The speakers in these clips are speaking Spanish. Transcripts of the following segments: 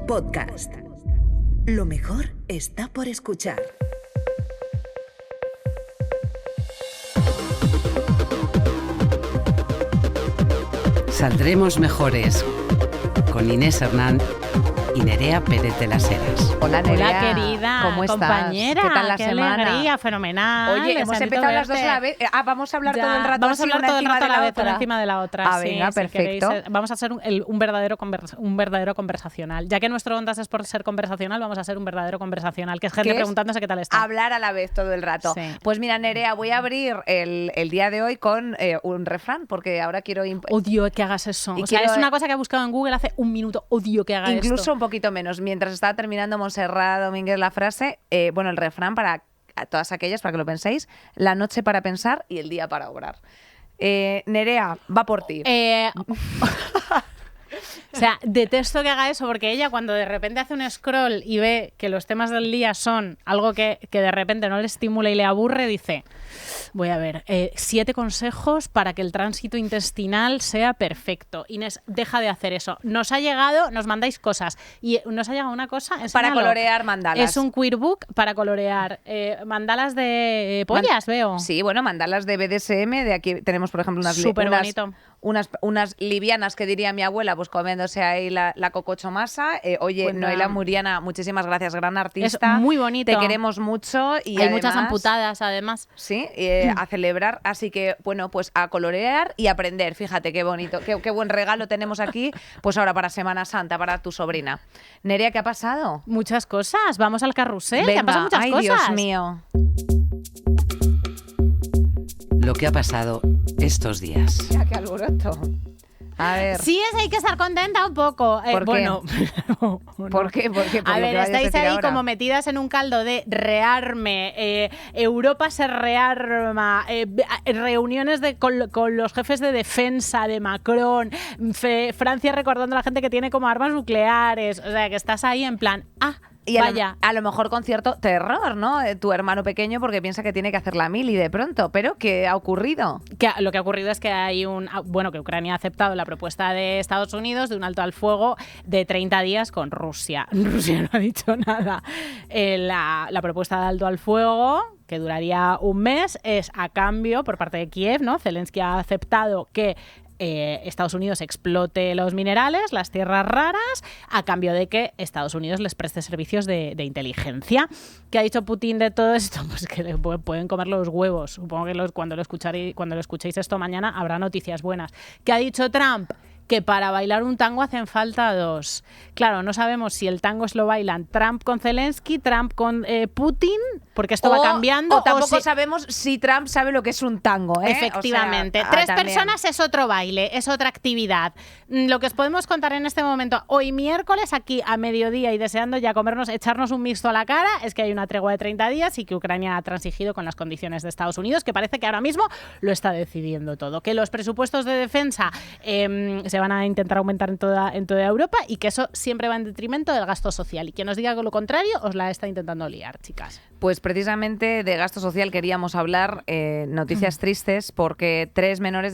Podcast. Lo mejor está por escuchar. Saldremos mejores con Inés Hernán y Nerea Pérez de las Heras. Hola, Nerea. Hola, querida. ¿Cómo estás? Compañera. ¿Qué tal la qué semana? Alegría, fenomenal. Oye, hemos empezado las dos a la vez. Vamos a hablar todo el rato Vamos a así, hablar una todo el encima rato de a la la vez, otra. una encima de la otra. Ah, venga, si perfecto. queréis, vamos a hacer un verdadero conversacional. Ya que nuestro Ondas es por ser conversacional, vamos a hacer un verdadero conversacional, que es gente ¿Qué es? preguntándose qué tal está. Hablar a la vez todo el rato. Sí. Pues mira, Nerea, voy a abrir el día de hoy con un refrán, porque ahora quiero Odio que hagas eso. Y O sea, quiero- es una cosa que he buscado en Google hace un minuto. Odio que haga incluso esto. un poquito menos. Mientras estaba terminando Montserrat Domínguez la frase, bueno, el refrán para a todas aquellas, para que lo penséis: la noche para pensar y el día para obrar. Nerea, va por ti. O sea, detesto que haga eso porque ella cuando de repente hace un scroll y ve que los temas del día son algo que de repente no le estimula y le aburre, dice, voy a ver, 7 consejos para que el tránsito intestinal sea perfecto. Inés, deja de hacer eso. Nos mandáis cosas y nos ha llegado una cosa, Para enséñalo. colorear mandalas. Es un queer book para colorear mandalas de pollas, veo. Sí, bueno, mandalas de BDSM. De aquí tenemos, por ejemplo, Superbonito. unas livianas que diría mi abuela, pues comiéndose ahí la cococho masa. Oye, Pues nada. Noela Muriana, muchísimas gracias, gran artista. Es muy bonito. Te queremos mucho. Y Hay además, muchas amputadas, además. Sí, a celebrar. Así que, bueno, pues a colorear y aprender. Fíjate qué bonito, qué buen regalo tenemos aquí, pues ahora para Semana Santa, para tu sobrina. Nerea, ¿qué ha pasado? Muchas cosas. Vamos al carrusel. Venga, Han pasado muchas ay, cosas. Dios mío. Lo que ha pasado estos días. Mira, qué alboroto. A ver. Sí, hay que estar contenta un poco. ¿Por qué? Bueno, no. ¿Por qué? ¿Por qué? Por A lo ver, que vayas estáis decir ahí ahora. como metidas en un caldo de rearme, Europa se rearma, reuniones con los jefes de defensa de Macron, Francia recordando a la gente que tiene como armas nucleares. O sea, que estás ahí en plan, Y vaya. a lo mejor con cierto terror, ¿no? Tu hermano pequeño porque piensa que tiene que hacer la mili de pronto. ¿Pero qué ha ocurrido? Lo que ha ocurrido es que que Ucrania ha aceptado la propuesta de Estados Unidos de un alto al fuego de 30 días con Rusia. Rusia no ha dicho nada. La propuesta de alto al fuego, que duraría un mes, es a cambio por parte de Kiev, ¿no? Zelensky ha aceptado que Estados Unidos explote los minerales, las tierras raras, a cambio de que Estados Unidos les preste servicios de inteligencia. ¿Qué ha dicho Putin de todo esto? Pues que le pueden comer los huevos. Supongo que cuando lo escuchéis esto mañana habrá noticias buenas. ¿Qué ha dicho Trump? Que para bailar un tango hacen falta 2. Claro, no sabemos si el tango lo bailan Trump con Zelensky, Trump con Putin, porque esto va cambiando. O tampoco si sabemos si Trump sabe lo que es un tango, ¿eh? Efectivamente. O sea, 3 también. personas es otro baile, es otra actividad. Lo que os podemos contar en este momento, hoy miércoles, aquí a mediodía y deseando ya echarnos un mixto a la cara, es que hay una tregua de 30 días y que Ucrania ha transigido con las condiciones de Estados Unidos, que parece que ahora mismo lo está decidiendo todo. Que los presupuestos de defensa se van a intentar aumentar en toda Europa y que eso siempre va en detrimento del gasto social. Y quien os diga lo contrario, os la está intentando liar, chicas. Pues precisamente de gasto social queríamos hablar, noticias tristes, porque 3 menores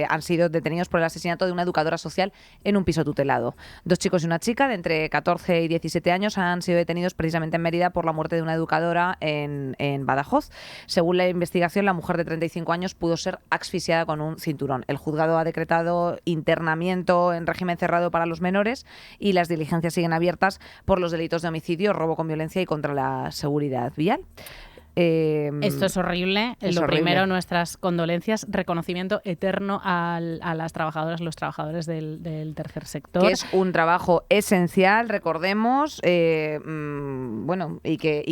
han sido detenidos por el asesinato de una educadora social en un piso tutelado. 2 chicos y una chica de entre 14 y 17 años han sido detenidos precisamente en Mérida por la muerte de una educadora en Badajoz. Según la investigación, la mujer de 35 años pudo ser asfixiada con un cinturón. El juzgado ha decretado internamiento en régimen cerrado para los menores y las diligencias siguen abiertas por los delitos de homicidio, robo con violencia y contra la seguridad vial. Esto es horrible. Es Lo horrible. primero, nuestras condolencias, reconocimiento eterno a las trabajadoras, los trabajadores del tercer sector. Que es un trabajo esencial, recordemos, bueno, y que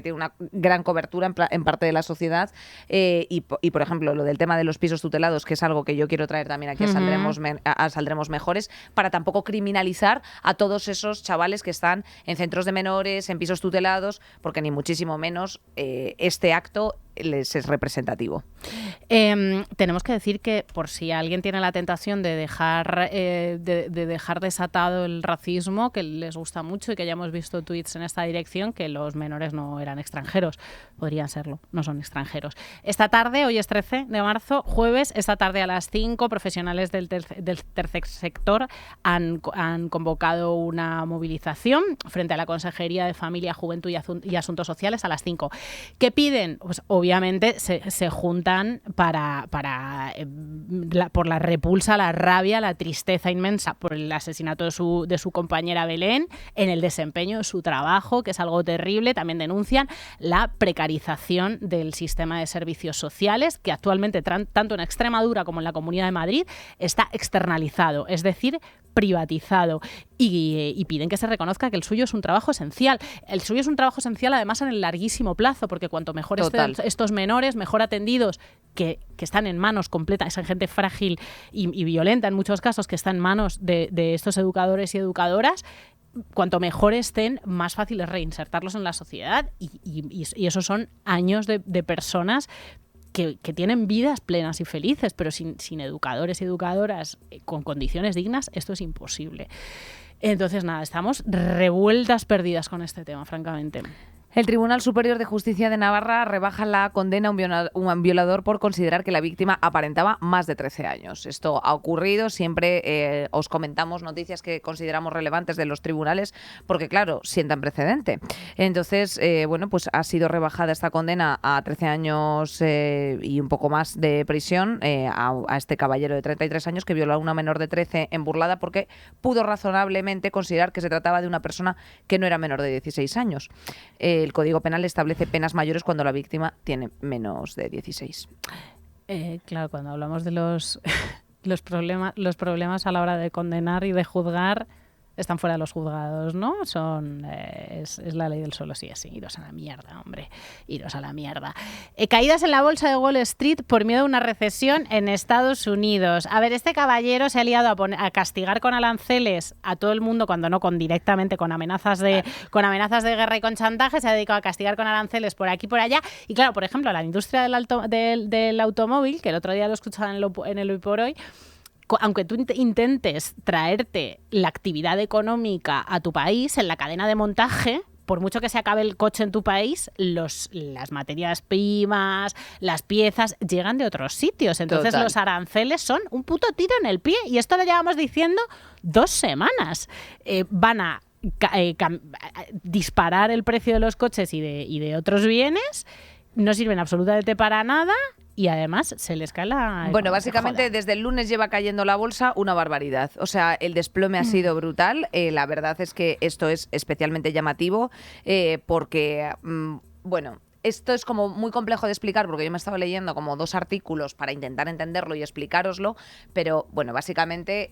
tiene una gran cobertura en parte de la sociedad. Y, por ejemplo, lo del tema de los pisos tutelados, que es algo que yo quiero traer también aquí a Saldremos Mejores, para tampoco criminalizar a todos esos chavales que están en centros de menores, en pisos tutelados, porque ni muchísimo menos este acto les es representativo. Tenemos que decir que por si alguien tiene la tentación de dejar desatado el racismo, que les gusta mucho y que ya hemos visto tweets en esta dirección, que los menores no eran extranjeros. Podrían serlo, no son extranjeros. Esta tarde, hoy es 13 de marzo, jueves, esta tarde a las 5, profesionales del tercer sector han convocado una movilización frente a la Consejería de Familia, Juventud y Asuntos Sociales a las 5. ¿Qué piden? Pues obviamente se juntan por la repulsa, la rabia, la tristeza inmensa por el asesinato de su compañera Belén, en el desempeño de su trabajo, que es algo terrible. También denuncian la precarización del sistema de servicios sociales, que actualmente, tanto en Extremadura como en la Comunidad de Madrid, está externalizado, es decir, privatizado, y piden que se reconozca que el suyo es un trabajo esencial. El suyo es un trabajo esencial además en el larguísimo plazo, porque cuanto mejor estén estos menores, mejor atendidos, que están en manos completas, esa gente frágil y violenta en muchos casos, que está en manos de estos educadores y educadoras, cuanto mejor estén, más fácil es reinsertarlos en la sociedad, y esos son años de personas que tienen vidas plenas y felices, pero sin educadores y educadoras con condiciones dignas, esto es imposible. Entonces, nada, estamos revueltas perdidas con este tema, francamente. El Tribunal Superior de Justicia de Navarra rebaja la condena a un violador por considerar que la víctima aparentaba más de 13 años. Esto ha ocurrido, siempre os comentamos noticias que consideramos relevantes de los tribunales porque, claro, sientan precedente. Entonces, pues ha sido rebajada esta condena a 13 años y un poco más de prisión a este caballero de 33 años que violó a una menor de 13 en Burlada porque pudo razonablemente considerar que se trataba de una persona que no era menor de 16 años. El Código Penal establece penas mayores cuando la víctima tiene menos de 16. Claro, cuando hablamos de los problemas a la hora de condenar y de juzgar, están fuera de los juzgados, ¿no? Es la ley del solo sí es sí. Iros a la mierda, hombre. Iros a la mierda. Caídas en la bolsa de Wall Street por miedo a una recesión en Estados Unidos. A ver, este caballero se ha liado a castigar con aranceles a todo el mundo, cuando no directamente con amenazas de guerra y con chantaje. Se ha dedicado a castigar con aranceles por aquí y por allá. Y claro, por ejemplo, la industria del automóvil, que el otro día lo escuchaba en el Hoy por Hoy, aunque tú intentes traerte la actividad económica a tu país, en la cadena de montaje, por mucho que se acabe el coche en tu país, las materias primas, las piezas, llegan de otros sitios. Entonces los aranceles son un puto tiro en el pie. Y esto lo llevamos diciendo 2 semanas. Van a disparar el precio de los coches y de otros bienes. No sirven absolutamente para nada. Y además se les cae la... Bueno, básicamente desde el lunes lleva cayendo la bolsa una barbaridad. O sea, el desplome ha sido brutal. La verdad es que esto es especialmente llamativo porque, esto es como muy complejo de explicar porque yo me he estado leyendo como 2 artículos para intentar entenderlo y explicároslo, pero bueno, básicamente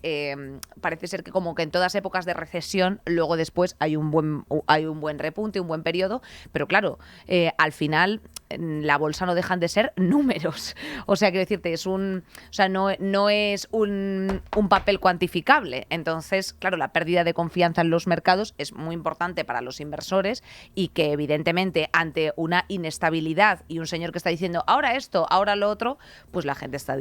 parece ser que como que en todas épocas de recesión luego después hay un buen repunte, un buen periodo, pero claro, al final la bolsa no dejan de ser números. O sea, quiero decirte, no es un papel cuantificable. Entonces, claro, la pérdida de confianza en los mercados es muy importante para los inversores y que evidentemente ante una inestabilidad y un señor que está diciendo ahora esto, ahora lo otro, pues la gente está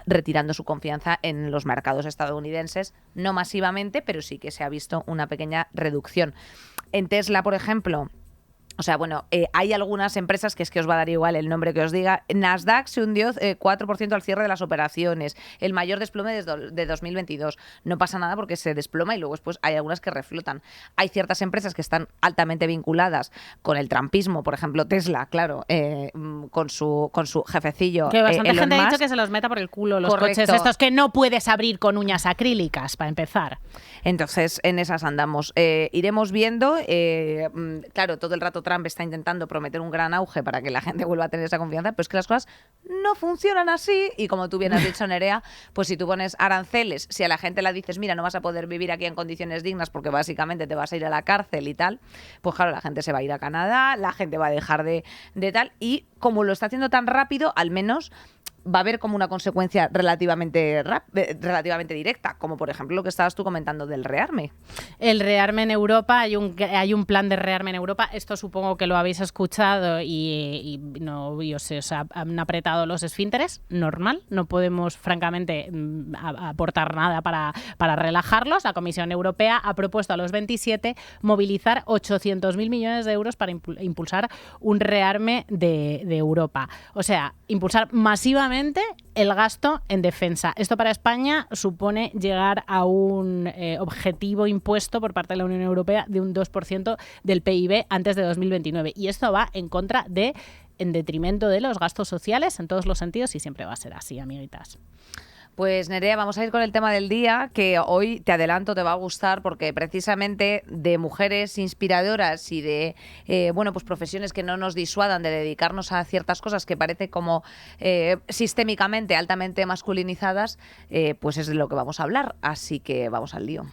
retirando su confianza en los mercados estadounidenses, no masivamente, pero sí que se ha visto una pequeña reducción. En Tesla, por ejemplo, hay algunas empresas que es que os va a dar igual el nombre que os diga. Nasdaq se hundió 4% al cierre de las operaciones, el mayor desplome de 2022. No pasa nada porque se desploma y luego después hay algunas que reflotan. Hay ciertas empresas que están altamente vinculadas con el trumpismo, por ejemplo Tesla, claro, con su jefecillo. Que bastante Elon gente ha Musk. dicho que se los meta por el culo los Correcto. coches estos que no puedes abrir con uñas acrílicas, para empezar. Entonces, en esas andamos. Iremos viendo, claro, todo el rato Trump está intentando prometer un gran auge para que la gente vuelva a tener esa confianza, pero es que las cosas no funcionan así y como tú bien has dicho, Nerea, pues si tú pones aranceles, si a la gente le dices, mira, no vas a poder vivir aquí en condiciones dignas porque básicamente te vas a ir a la cárcel y tal, pues claro, la gente se va a ir a Canadá, la gente va a dejar de tal, y como lo está haciendo tan rápido, al menos va a haber como una consecuencia relativamente directa, como por ejemplo lo que estabas tú comentando del rearme. El rearme en Europa, hay un plan de rearme en Europa. Esto supongo que lo habéis escuchado y os han apretado los esfínteres. Normal, no podemos francamente aportar nada para relajarlos. La Comisión Europea ha propuesto a los 27 movilizar 800.000 millones de euros para impulsar un rearme de Europa. O sea, impulsar masivamente el gasto en defensa. Esto para España supone llegar a un objetivo impuesto por parte de la Unión Europea de un 2% del PIB antes de 2029. Y esto va en detrimento de los gastos sociales en todos los sentidos y siempre va a ser así, amiguitas. Pues Nerea, vamos a ir con el tema del día, que hoy, te adelanto, te va a gustar porque precisamente de mujeres inspiradoras y de pues profesiones que no nos disuadan de dedicarnos a ciertas cosas que parece como sistémicamente altamente masculinizadas, pues es de lo que vamos a hablar. Así que vamos al lío.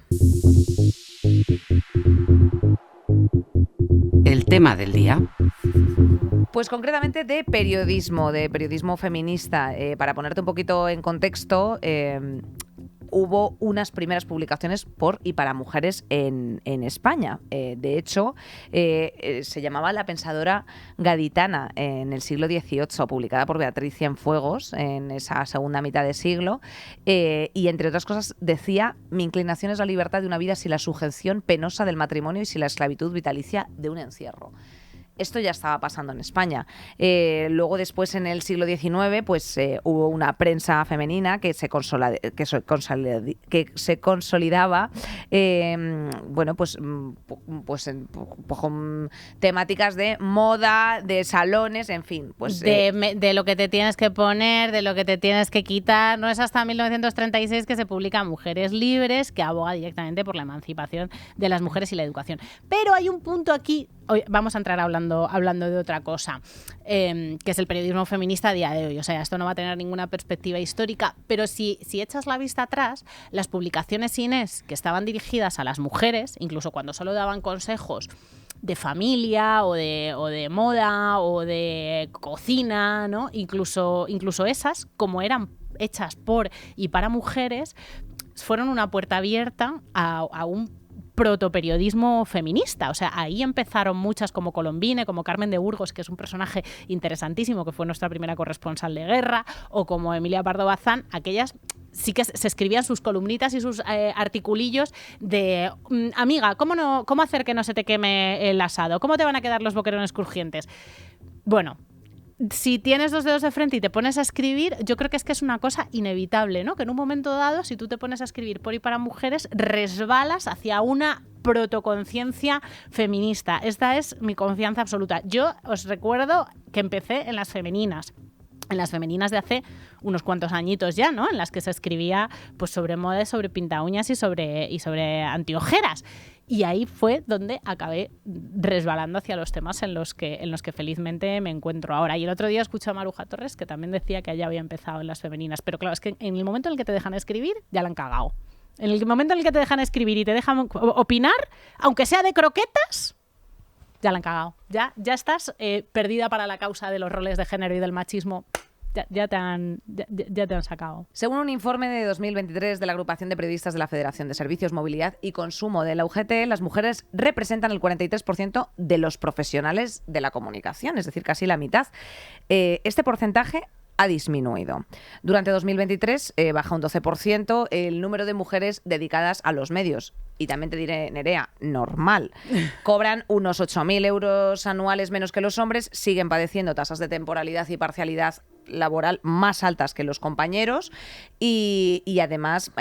El tema del día. Pues concretamente de periodismo feminista. Para ponerte un poquito en contexto, hubo unas primeras publicaciones por y para mujeres en España. De hecho, se llamaba La Pensadora Gaditana en el siglo XVIII, publicada por Beatriz Cienfuegos en esa segunda mitad de siglo. Y entre otras cosas decía: mi inclinación es la libertad de una vida sin la sujeción penosa del matrimonio y sin la esclavitud vitalicia de un encierro. Esto ya estaba pasando en España. Luego, después, en el siglo XIX, pues hubo una prensa femenina que se consolidaba, con temáticas de moda, de salones, en fin. Pues, de lo que te tienes que poner, de lo que te tienes que quitar. No es hasta 1936 que se publica Mujeres Libres, que aboga directamente por la emancipación de las mujeres y la educación. Pero hay un punto aquí. Hoy vamos a entrar hablando de otra cosa, que es el periodismo feminista a día de hoy. O sea, esto no va a tener ninguna perspectiva histórica, pero si echas la vista atrás, las publicaciones Inés que estaban dirigidas a las mujeres, incluso cuando solo daban consejos de familia o de moda o de cocina, ¿no? Incluso esas, como eran hechas por y para mujeres, fueron una puerta abierta a un protoperiodismo feminista. O sea, ahí empezaron muchas, como Colombine, como Carmen de Burgos, que es un personaje interesantísimo, que fue nuestra primera corresponsal de guerra, o como Emilia Pardo Bazán. Aquellas sí que se escribían sus columnitas y sus articulillos de amiga, ¿cómo hacer que no se te queme el asado? ¿Cómo te van a quedar los boquerones crujientes? Bueno, si tienes dos dedos de frente y te pones a escribir, yo creo que es una cosa inevitable, ¿no? Que en un momento dado, si tú te pones a escribir por y para mujeres, resbalas hacia una protoconciencia feminista. Esta es mi confianza absoluta. Yo os recuerdo que empecé en las femeninas de hace unos cuantos añitos ya, ¿no? En las que se escribía pues sobre moda, sobre pintaúñas y sobre antiojeras. Y ahí fue donde acabé resbalando hacia los temas en los que felizmente me encuentro ahora. Y el otro día escuché a Maruja Torres, que también decía que ella había empezado en las femeninas. Pero claro, es que en el momento en el que te dejan escribir, ya la han cagado. En el momento en el que te dejan escribir y te dejan opinar, aunque sea de croquetas, ya la han cagado. Ya estás perdida para la causa de los roles de género y del machismo. Ya te han sacado. Según un informe de 2023 de la Agrupación de Periodistas de la Federación de Servicios, Movilidad y Consumo de la UGT, las mujeres representan el 43% de los profesionales de la comunicación, es decir, casi la mitad. Este porcentaje ha disminuido. Durante 2023 baja un 12% el número de mujeres dedicadas a los medios. Y también te diré, Nerea, normal. Cobran unos 8.000 euros anuales menos que los hombres, siguen padeciendo tasas de temporalidad y parcialidad laboral más altas que los compañeros y además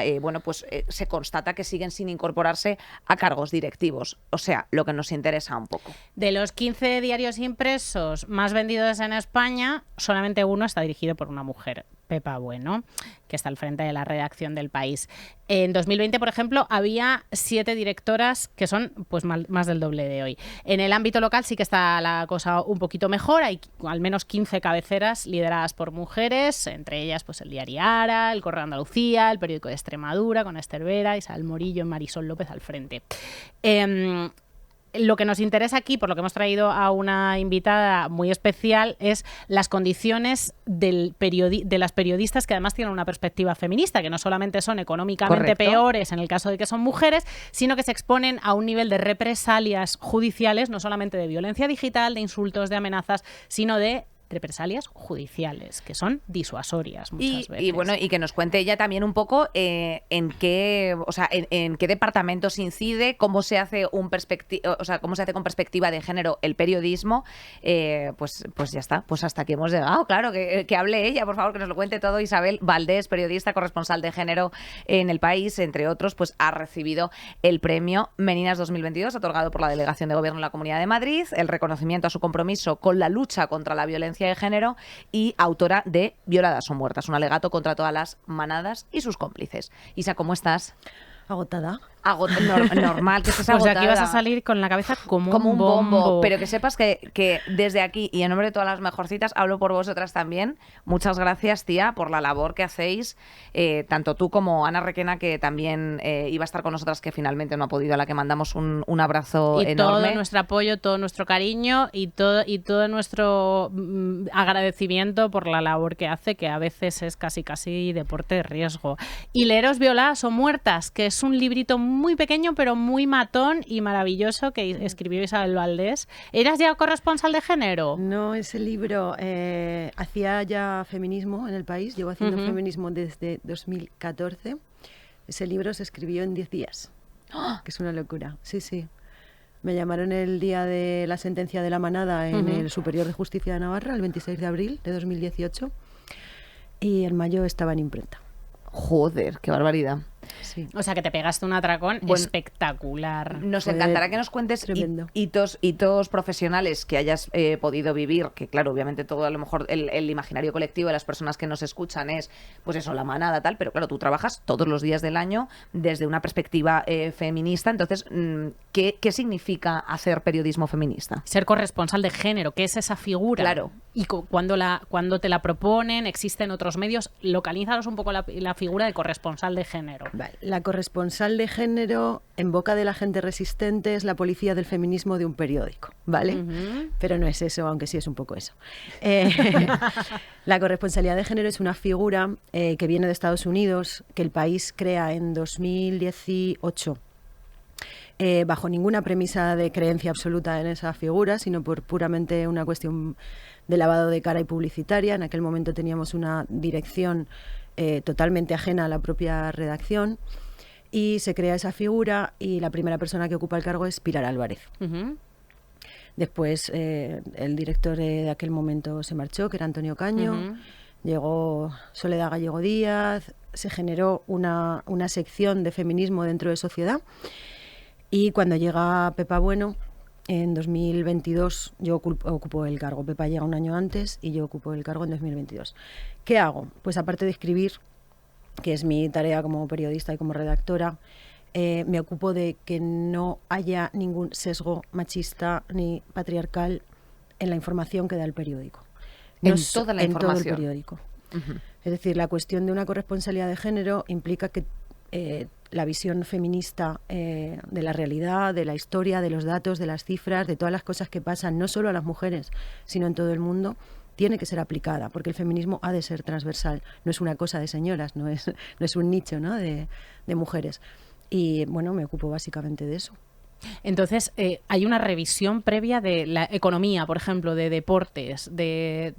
se constata que siguen sin incorporarse a cargos directivos. O sea, lo que nos interesa un poco. De los 15 diarios impresos más vendidos en España, solamente uno está dirigido por una mujer, Pepa Bueno, que está al frente de la redacción del País. En 2020, por ejemplo, había 7 directoras, que son pues más del doble de hoy. En el ámbito local sí que está la cosa un poquito mejor. Hay al menos 15 cabeceras lideradas por mujeres, entre ellas pues el Diario Ara, el Correo de Andalucía, el Periódico de Extremadura, con Esther Vera, Isabel Morillo y Marisol López al frente. lo que nos interesa aquí, por lo que hemos traído a una invitada muy especial, es las condiciones de las periodistas que además tienen una perspectiva feminista, que no solamente son económicamente peores en el caso de que son mujeres, sino que se exponen a un nivel de represalias judiciales, no solamente de violencia digital, de insultos, de amenazas, sino de represalias judiciales, que son disuasorias muchas veces. Y bueno, y que nos cuente ella también un poco en qué departamentos incide, cómo se hace con perspectiva de género el periodismo. Pues ya está, pues hasta aquí hemos llegado. Claro, que hable ella, por favor, que nos lo cuente todo. Isabel Valdés, periodista, corresponsal de género en El País, entre otros, pues ha recibido el premio Meninas 2022, otorgado por la Delegación de Gobierno de la Comunidad de Madrid, el reconocimiento a su compromiso con la lucha contra la violencia de género, y autora de Violadas o Muertas, un alegato contra todas las manadas y sus cómplices. Isa, ¿cómo estás? Agotada. Normal, que estés agotada. Pues de aquí vas a salir con la cabeza como un bombo. Pero que sepas que desde aquí, y en nombre de todas las mejorcitas, hablo por vosotras también. Muchas gracias, tía, por la labor que hacéis, tanto tú como Ana Requena, que también iba a estar con nosotras, que finalmente no ha podido, a la que mandamos un abrazo enorme. Todo nuestro apoyo, todo nuestro cariño y todo nuestro agradecimiento por la labor que hace, que a veces es casi deporte de riesgo. Y leeros Violadas o Muertas, que es un librito muy pequeño pero muy matón y maravilloso que escribió Isabel Valdés. ¿Eras ya corresponsal de género? No, ese libro hacía ya feminismo en El País. Llevo haciendo feminismo desde 2014. Ese libro se escribió en 10 días, que es una locura. Sí. Me llamaron el día de la sentencia de la manada en el Superior de Justicia de Navarra, el 26 de abril de 2018, y en mayo estaba en imprenta. Joder, qué barbaridad. Sí. O sea, que te pegaste un atracón espectacular. Nos encantará que nos cuentes hitos profesionales que hayas podido vivir, que claro, obviamente todo a lo mejor el imaginario colectivo de las personas que nos escuchan es, pues eso, la manada, tal, pero claro, tú trabajas todos los días del año desde una perspectiva feminista. Entonces, ¿qué significa hacer periodismo feminista? Ser corresponsal de género, ¿qué es esa figura? Claro. Y cuando te la proponen, existen otros medios, localízanos un poco la figura de corresponsal de género. Vale. La corresponsal de género, en boca de la gente resistente, es la policía del feminismo de un periódico, ¿vale? Pero no es eso, aunque sí es un poco eso. La corresponsalidad de género es una figura que viene de Estados Unidos, que El País crea en 2018. Bajo ninguna premisa de creencia absoluta en esa figura, sino por puramente una cuestión de lavado de cara y publicitaria. En aquel momento teníamos una dirección totalmente ajena a la propia redacción, y se crea esa figura, y la primera persona que ocupa el cargo es Pilar Álvarez. Después el director de aquel momento se marchó, que era Antonio Caño. Llegó Soledad Gallego Díaz, se generó una sección de feminismo dentro de Sociedad, y cuando llega Pepa Bueno, en 2022, yo ocupo el cargo. Pepa llega un año antes y yo ocupo el cargo en 2022. ¿Qué hago? Pues aparte de escribir, que es mi tarea como periodista y como redactora, me ocupo de que no haya ningún sesgo machista ni patriarcal en la información que da el periódico. En toda la información. En todo el periódico. Es decir, la cuestión de una corresponsabilidad de género implica que la visión feminista de la realidad, de la historia, de los datos, de las cifras, de todas las cosas que pasan, no solo a las mujeres, sino en todo el mundo, tiene que ser aplicada, porque el feminismo ha de ser transversal. No es una cosa de señoras, no es un nicho, ¿no?, de mujeres. Y bueno, me ocupo básicamente de eso. Entonces, hay una revisión previa de la economía, por ejemplo, de deportes, de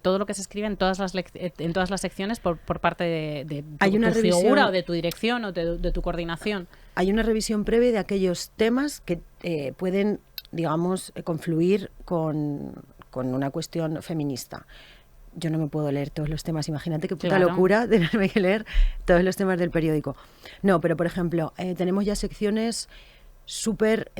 todo lo que se escribe en todas las secciones por parte de tu figura o de tu dirección o de tu coordinación. Hay una revisión previa de aquellos temas que pueden, digamos, confluir con una cuestión feminista. Yo no me puedo leer todos los temas. Imagínate qué puta locura tenerme que leer todos los temas del periódico. No, pero por ejemplo, tenemos ya secciones súper...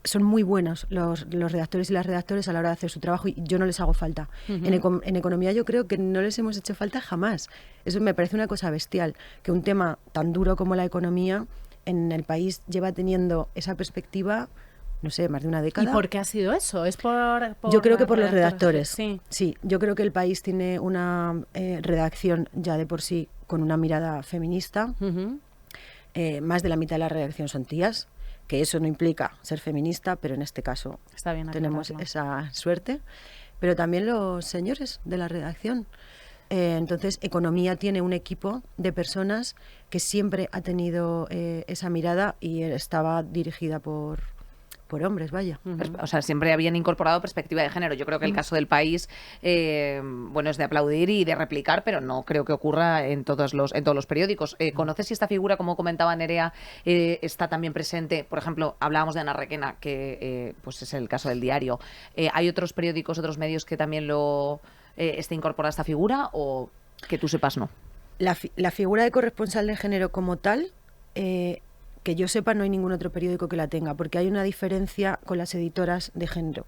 son muy buenos los redactores y las redactores a la hora de hacer su trabajo, y yo no les hago falta. En economía yo creo que no les hemos hecho falta jamás. Eso me parece una cosa bestial, que un tema tan duro como la economía en El País lleva teniendo esa perspectiva, no sé, más de una década. ¿Y por qué ha sido eso? ¿Es por yo creo que por los redactores. Sí, yo creo que El País tiene una redacción ya de por sí con una mirada feminista. Más de la mitad de la redacción son tías, que eso no implica ser feminista, pero en este caso Está bien tenemos aclararlo. esa suerte. Pero también los señores de la redacción. Entonces, Economía tiene un equipo de personas que siempre ha tenido esa mirada y estaba dirigida por hombres, vaya. O sea, siempre habían incorporado perspectiva de género. Yo creo que el caso del País, bueno, es de aplaudir y de replicar, pero no creo que ocurra en todos los periódicos. ¿Conoces si esta figura, como comentaba Nerea, está también presente? Por ejemplo, hablábamos de Ana Requena, que pues es el caso del Diario. ¿Hay otros periódicos, otros medios que también esté incorporada esta figura o que tú sepas no? La figura de corresponsal de género como tal, que yo sepa, no hay ningún otro periódico que la tenga, porque hay una diferencia con las editoras de género.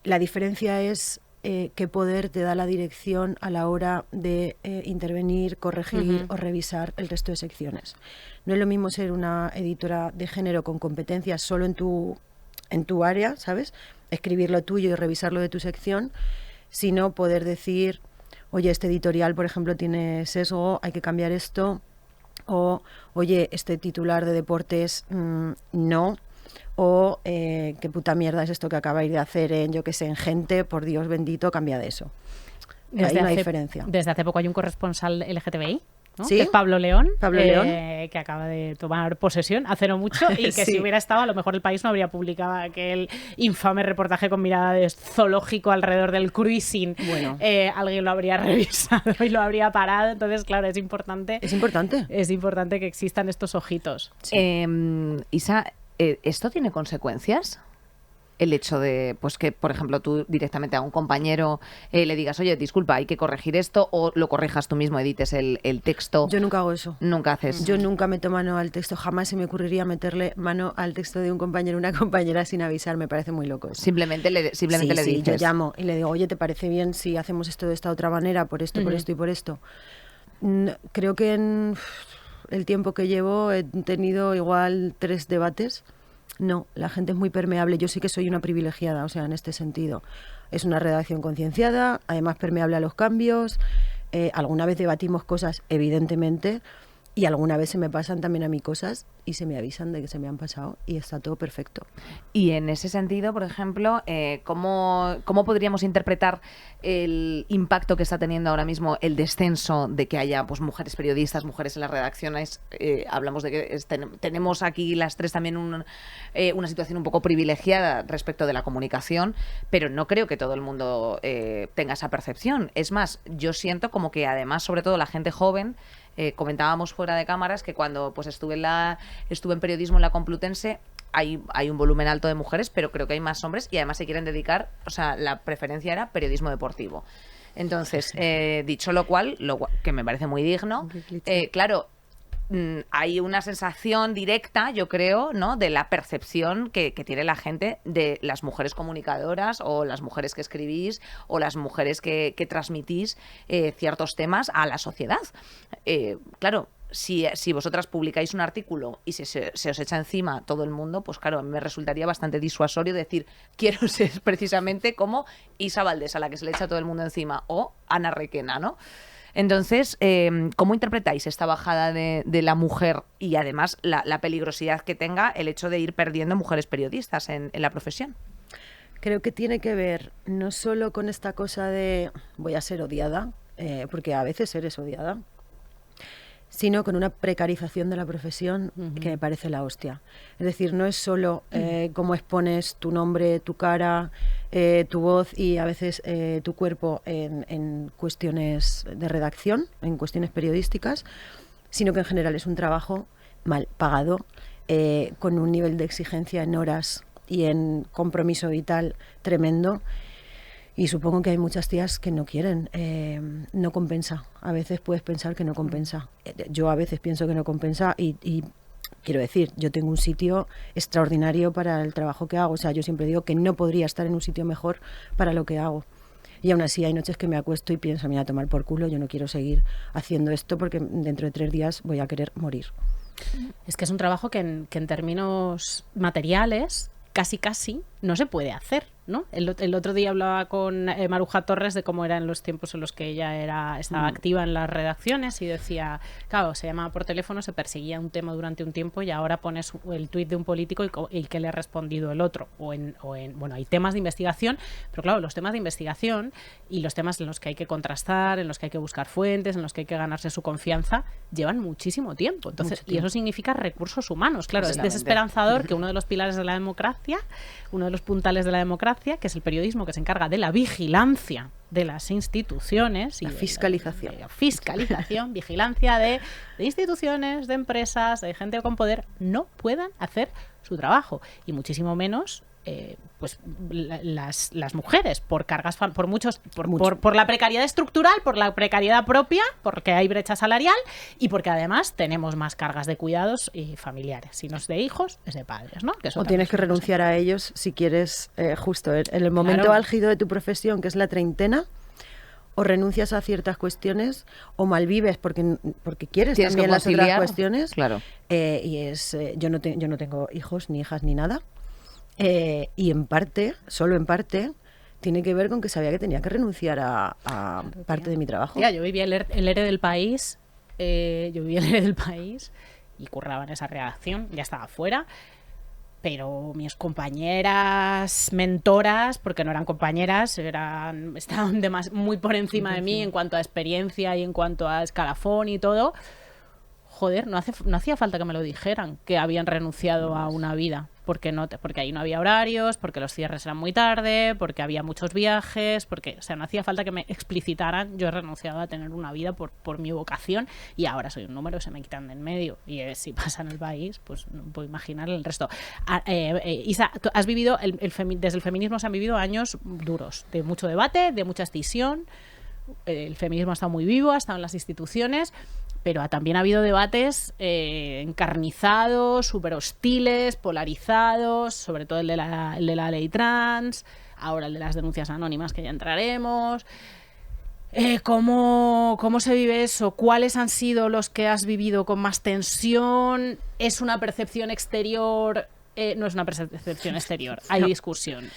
La diferencia es qué poder te da la dirección a la hora de intervenir, corregir o revisar el resto de secciones. No es lo mismo ser una editora de género con competencias solo en tu área, ¿sabes? Escribir lo tuyo y revisar lo de tu sección, sino poder decir, oye, este editorial, por ejemplo, tiene sesgo, hay que cambiar esto. O, oye, este titular de deportes no, o qué puta mierda es esto que acabáis de hacer en Gente, por Dios bendito, cambia de eso. Hay una diferencia. Desde hace poco hay un corresponsal LGTBI, ¿no? ¿Sí? Que es Pablo León, León, que acaba de tomar posesión hace no mucho y que Sí. si hubiera estado, a lo mejor El País no habría publicado aquel infame reportaje con mirada de zoológico alrededor del cruising. Bueno. Alguien lo habría revisado y lo habría parado. Entonces, claro, es importante. Es importante. Es importante que existan estos ojitos. Isa, ¿esto tiene consecuencias? El hecho de, pues que, por ejemplo, tú directamente a un compañero le digas, oye, disculpa, hay que corregir esto, o lo corrijas tú mismo, edites el texto. Yo nunca hago eso. Nunca haces. Yo nunca meto mano al texto, jamás se me ocurriría meterle mano al texto de un compañero o una compañera sin avisar, me parece muy loco eso. Simplemente le Sí, dices. yo llamo y le digo, oye, ¿te parece bien si hacemos esto de esta otra manera, por esto, por esto y por esto? Creo que en el tiempo que llevo he tenido igual 3 debates. No, la gente es muy permeable. Yo sí que soy una privilegiada, o sea, en este sentido. Es una redacción concienciada, además permeable a los cambios. Alguna vez debatimos cosas, evidentemente, y alguna vez se me pasan también a mí cosas y se me avisan de que se me han pasado y está todo perfecto. Y en ese sentido, por ejemplo, ¿cómo podríamos interpretar el impacto que está teniendo ahora mismo el descenso de que haya pues mujeres periodistas, mujeres en las redacciones? Hablamos de que tenemos aquí las tres también una situación un poco privilegiada respecto de la comunicación, pero no creo que todo el mundo tenga esa percepción. Es más, yo siento como que además, sobre todo la gente joven, comentábamos fuera de cámaras que cuando pues estuve en periodismo en la Complutense hay un volumen alto de mujeres, pero creo que hay más hombres y además se quieren dedicar, o sea, la preferencia era periodismo deportivo. Entonces, dicho lo cual, que me parece muy digno, claro, hay una sensación directa, yo creo, ¿no?, de la percepción que tiene la gente de las mujeres comunicadoras o las mujeres que escribís o las mujeres que transmitís ciertos temas a la sociedad. Claro, si vosotras publicáis un artículo y se os echa encima todo el mundo, pues claro, a mí me resultaría bastante disuasorio decir, quiero ser precisamente como Isa Valdés, a la que se le echa todo el mundo encima, o Ana Requena, ¿no? Entonces, ¿cómo interpretáis esta bajada de la mujer y además la peligrosidad que tenga el hecho de ir perdiendo mujeres periodistas en la profesión? Creo que tiene que ver no solo con esta cosa de voy a ser odiada, porque a veces eres odiada, sino con una precarización de la profesión que me parece la hostia. Es decir, no es solo cómo expones tu nombre, tu cara, tu voz y a veces tu cuerpo en cuestiones de redacción, en cuestiones periodísticas, sino que en general es un trabajo mal pagado, con un nivel de exigencia en horas y en compromiso vital tremendo. Y supongo que hay muchas tías que no quieren, no compensa. A veces puedes pensar que no compensa. Yo a veces pienso que no compensa y quiero decir, yo tengo un sitio extraordinario para el trabajo que hago. O sea, yo siempre digo que no podría estar en un sitio mejor para lo que hago. Y aún así hay noches que me acuesto y pienso, mira, a tomar por culo, yo no quiero seguir haciendo esto porque dentro de 3 días voy a querer morir. Es que es un trabajo que en términos materiales casi no se puede hacer. ¿no? El otro día hablaba con Maruja Torres de cómo eran los tiempos en los que ella estaba activa en las redacciones y decía, claro, se llamaba por teléfono, se perseguía un tema durante un tiempo y ahora pones el tuit de un político y que le ha respondido el otro. Bueno, hay temas de investigación, pero claro, los temas de investigación y los temas en los que hay que contrastar, en los que hay que buscar fuentes, en los que hay que ganarse su confianza, llevan muchísimo tiempo. Entonces, y eso significa recursos humanos. Claro, es desesperanzador que uno de los pilares de la democracia, uno de los puntales de la democracia, que es el periodismo que se encarga de la vigilancia de las instituciones y la fiscalización. Fiscalización, vigilancia de instituciones, de empresas, de gente con poder, no puedan hacer su trabajo. Y muchísimo menos pues las mujeres, por cargas, por la precariedad estructural, por la precariedad propia, porque hay brecha salarial y porque además tenemos más cargas de cuidados y familiares. Si no es de hijos, es de padres, ¿no? O tienes que renunciar a ellos si quieres, justo en el momento álgido de tu profesión, que es la treintena, o renuncias a ciertas cuestiones o malvives porque quieres también las otras cuestiones. Claro. Yo no tengo hijos, ni hijas, ni nada. Y en parte, solo en parte, tiene que ver con que sabía que tenía que renunciar a parte de mi trabajo. Tía, yo vivía el ERE del país, y curraba en esa redacción, ya estaba fuera, pero mis compañeras mentoras, porque no eran compañeras, estaban muy por encima de mí en cuanto a experiencia y en cuanto a escalafón y todo. Joder, no hacía falta que me lo dijeran, que habían renunciado a una vida, porque ahí no había horarios, porque los cierres eran muy tarde, porque había muchos viajes, no hacía falta que me explicitaran, yo he renunciado a tener una vida por mi vocación y ahora soy un número, se me quitan de en medio. Y si pasa en el país, pues no puedo imaginar el resto. Isa, tú has vivido, desde el feminismo se han vivido años duros, de mucho debate, de mucha escisión. El feminismo ha estado muy vivo, ha estado en las instituciones, pero también ha habido debates encarnizados, súper hostiles, polarizados, sobre todo el de la ley trans, ahora el de las denuncias anónimas, que ya entraremos. ¿Cómo se vive eso? ¿Cuáles han sido los que has vivido con más tensión? ¿Es una percepción exterior? No es una percepción exterior, hay discusión.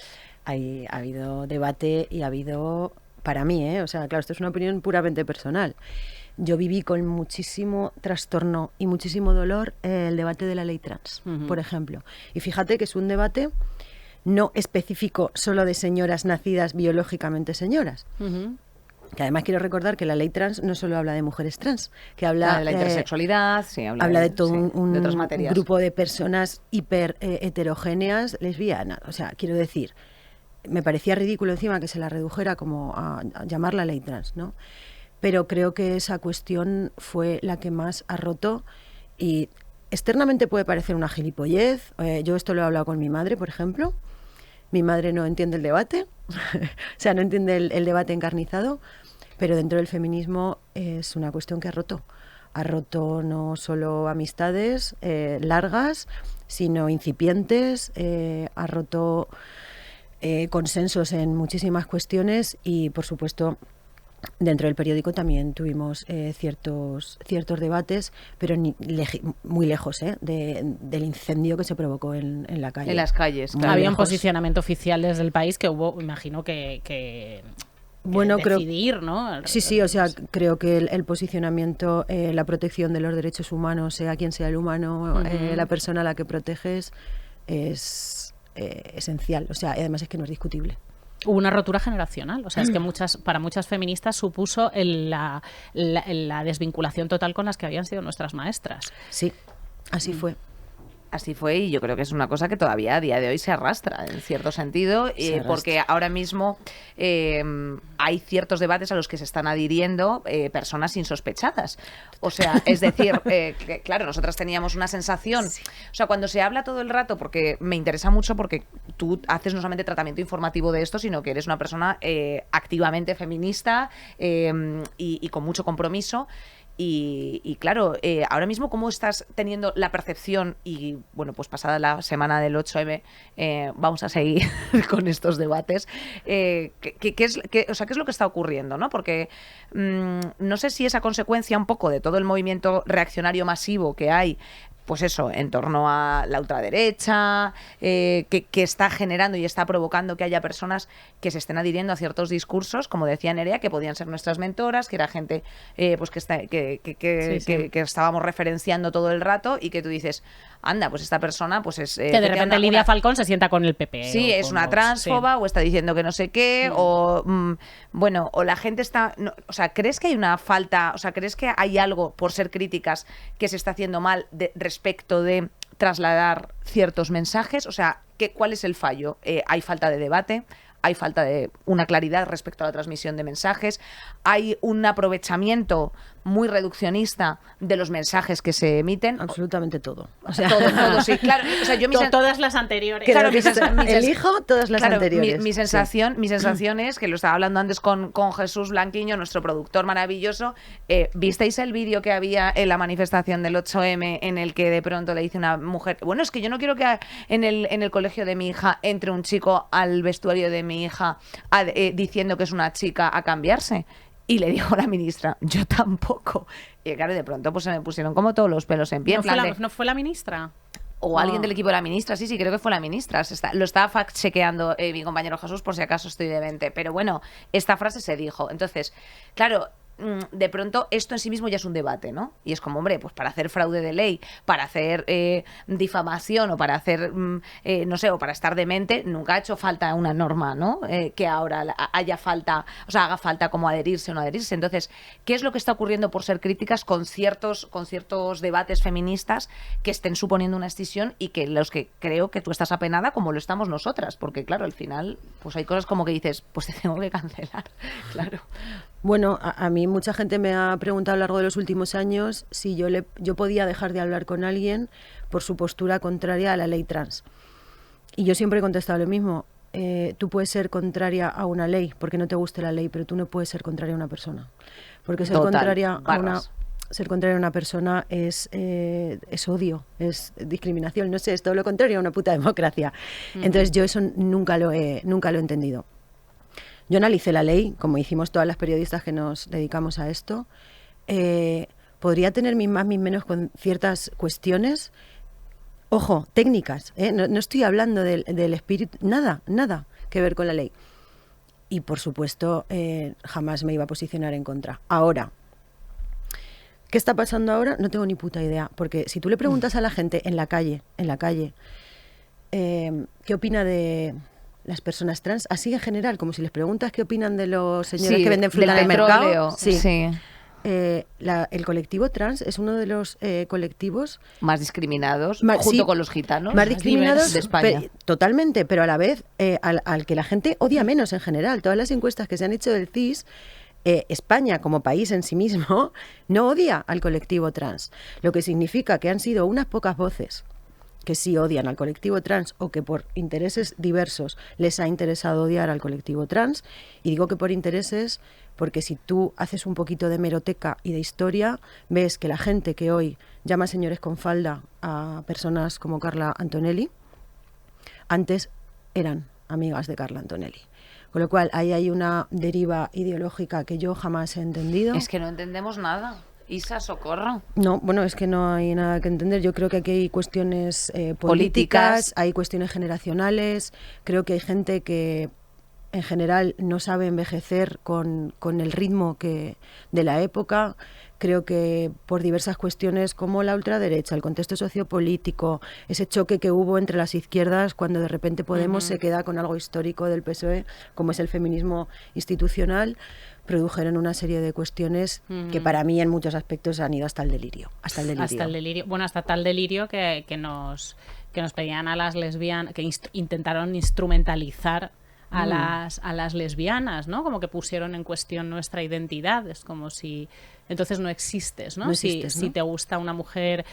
Ha habido debate y ha habido, para mí, o sea, claro, esto es una opinión puramente personal. Yo viví con muchísimo trastorno y muchísimo dolor el debate de la ley trans, por ejemplo. Y fíjate que es un debate no específico solo de señoras nacidas biológicamente señoras. Que además quiero recordar que la ley trans no solo habla de mujeres trans, que habla de la intersexualidad, habla de todo de otras materias. Grupo de personas hiper heterogéneas, lesbianas. O sea, quiero decir, me parecía ridículo encima que se la redujera como a llamarla ley trans, ¿no? Pero creo que esa cuestión fue la que más ha roto y externamente puede parecer una gilipollez. Yo esto lo he hablado con mi madre, por ejemplo. Mi madre no entiende el debate, o sea, no entiende el debate encarnizado, pero dentro del feminismo es una cuestión que ha roto. Ha roto no solo amistades largas, sino incipientes, ha roto consensos en muchísimas cuestiones y, por supuesto, dentro del periódico también tuvimos ciertos debates, pero muy lejos del incendio que se provocó en la calle. En las calles, claro. Había un posicionamiento oficial desde el país que hubo, imagino que decidir, ¿no? Sí, o sea, creo que el posicionamiento, la protección de los derechos humanos, sea quien sea el humano, la persona a la que proteges, es esencial. O sea, además es que no es discutible. Hubo una rotura generacional, o sea, es que para muchas feministas supuso la desvinculación total con las que habían sido nuestras maestras. Sí, así fue. Así fue y yo creo que es una cosa que todavía a día de hoy se arrastra en cierto sentido, porque ahora mismo hay ciertos debates a los que se están adhiriendo personas insospechadas. O sea, es decir, que, claro, nosotras teníamos una sensación, o sea, cuando se habla todo el rato, porque me interesa mucho porque tú haces no solamente tratamiento informativo de esto, sino que eres una persona activamente feminista y con mucho compromiso. Y claro, ahora mismo, ¿cómo estás teniendo la percepción? Y bueno, pues pasada la semana del 8M, vamos a seguir con estos debates. ¿Qué es lo que está ocurriendo, ¿no? Porque no sé si es a consecuencia un poco de todo el movimiento reaccionario masivo que hay pues eso, en torno a la ultraderecha, que está generando y está provocando que haya personas que se estén adhiriendo a ciertos discursos, como decía Nerea, que podían ser nuestras mentoras, que era gente pues que estábamos referenciando todo el rato y que tú dices, anda, pues esta persona pues es... que de repente Lidia Falcón se sienta con el PP. Sí, es una transfoba o está diciendo que no sé qué, o bueno, o la gente está... No, o sea, ¿crees que hay una falta, o sea, crees que hay algo, por ser críticas, que se está haciendo mal respecto de trasladar ciertos mensajes? O sea, ¿cuál es el fallo? ¿Hay falta de debate? ¿Hay falta de una claridad respecto a la transmisión de mensajes? ¿Hay un aprovechamiento muy reduccionista de los mensajes que se emiten? Absolutamente todo. O sea, todo, sí, claro. O sea, yo todas las anteriores. Claro, elijo todas las anteriores. Mi sensación es, que lo estaba hablando antes con Jesús Blanquiño, nuestro productor maravilloso, ¿visteis el vídeo que había en la manifestación del 8M en el que de pronto le dice una mujer, bueno, es que yo no quiero que en el colegio de mi hija entre un chico al vestuario de mi hija diciendo que es una chica a cambiarse? Y le dijo la ministra, yo tampoco. Y claro, de pronto pues se me pusieron como todos los pelos en pie. ¿No fue la ministra? O alguien del equipo de la ministra, sí, creo que fue la ministra. Lo estaba fact-chequeando mi compañero Jesús, por si acaso estoy demente. Pero bueno, esta frase se dijo. Entonces, claro, de pronto esto en sí mismo ya es un debate, ¿no? Y es como, hombre, pues para hacer fraude de ley, para hacer difamación o para hacer, no sé, o para estar demente, nunca ha hecho falta una norma, ¿no? Que ahora haga falta como adherirse o no adherirse. Entonces, ¿qué es lo que está ocurriendo por ser críticas con ciertos debates feministas que estén suponiendo una escisión y que los que creo que tú estás apenada como lo estamos nosotras? Porque claro, al final, pues hay cosas como que dices, pues te tengo que cancelar, claro. Bueno, a mí mucha gente me ha preguntado a lo largo de los últimos años si yo podía dejar de hablar con alguien por su postura contraria a la ley trans. Y yo siempre he contestado lo mismo. Tú puedes ser contraria a una ley porque no te guste la ley, pero tú no puedes ser contraria a una persona. Porque ser contraria a una persona es odio, es discriminación, no sé, es todo lo contrario a una puta democracia. Entonces yo eso nunca lo he entendido. Yo analicé la ley, como hicimos todas las periodistas que nos dedicamos a esto. Podría tener mis más, mis menos con ciertas cuestiones, ojo, técnicas, no estoy hablando del espíritu, nada que ver con la ley. Y por supuesto, jamás me iba a posicionar en contra. Ahora, ¿qué está pasando ahora? No tengo ni puta idea, porque si tú le preguntas a la gente en la calle, ¿qué opina de las personas trans? Así en general, como si les preguntas qué opinan de los señores que venden fruta en el mercado. Sí. El colectivo trans es uno de los colectivos más discriminados, junto con los gitanos, más discriminados de España. Totalmente, pero a la vez al que la gente odia menos en general. Todas las encuestas que se han hecho del CIS, España como país en sí mismo no odia al colectivo trans, lo que significa que han sido unas pocas voces que sí odian al colectivo trans o que por intereses diversos les ha interesado odiar al colectivo trans. Y digo que por intereses porque si tú haces un poquito de hemeroteca y de historia, ves que la gente que hoy llama señores con falda a personas como Carla Antonelli, antes eran amigas de Carla Antonelli. Con lo cual, ahí hay una deriva ideológica que yo jamás he entendido. Es que no entendemos nada. Isa, socorro. No, bueno, es que no hay nada que entender. Yo creo que aquí hay cuestiones políticas, hay cuestiones generacionales. Creo que hay gente que en general no sabe envejecer con el ritmo de la época. Creo que por diversas cuestiones como la ultraderecha, el contexto sociopolítico, ese choque que hubo entre las izquierdas cuando de repente Podemos se queda con algo histórico del PSOE, como es el feminismo institucional, produjeron una serie de cuestiones que para mí en muchos aspectos han ido hasta el delirio. Hasta el delirio. Bueno, hasta tal delirio que nos pedían a las lesbianas, que intentaron instrumentalizar a las lesbianas, ¿no? Como que pusieron en cuestión nuestra identidad. Es como si entonces no existes, ¿no? Si te gusta una mujer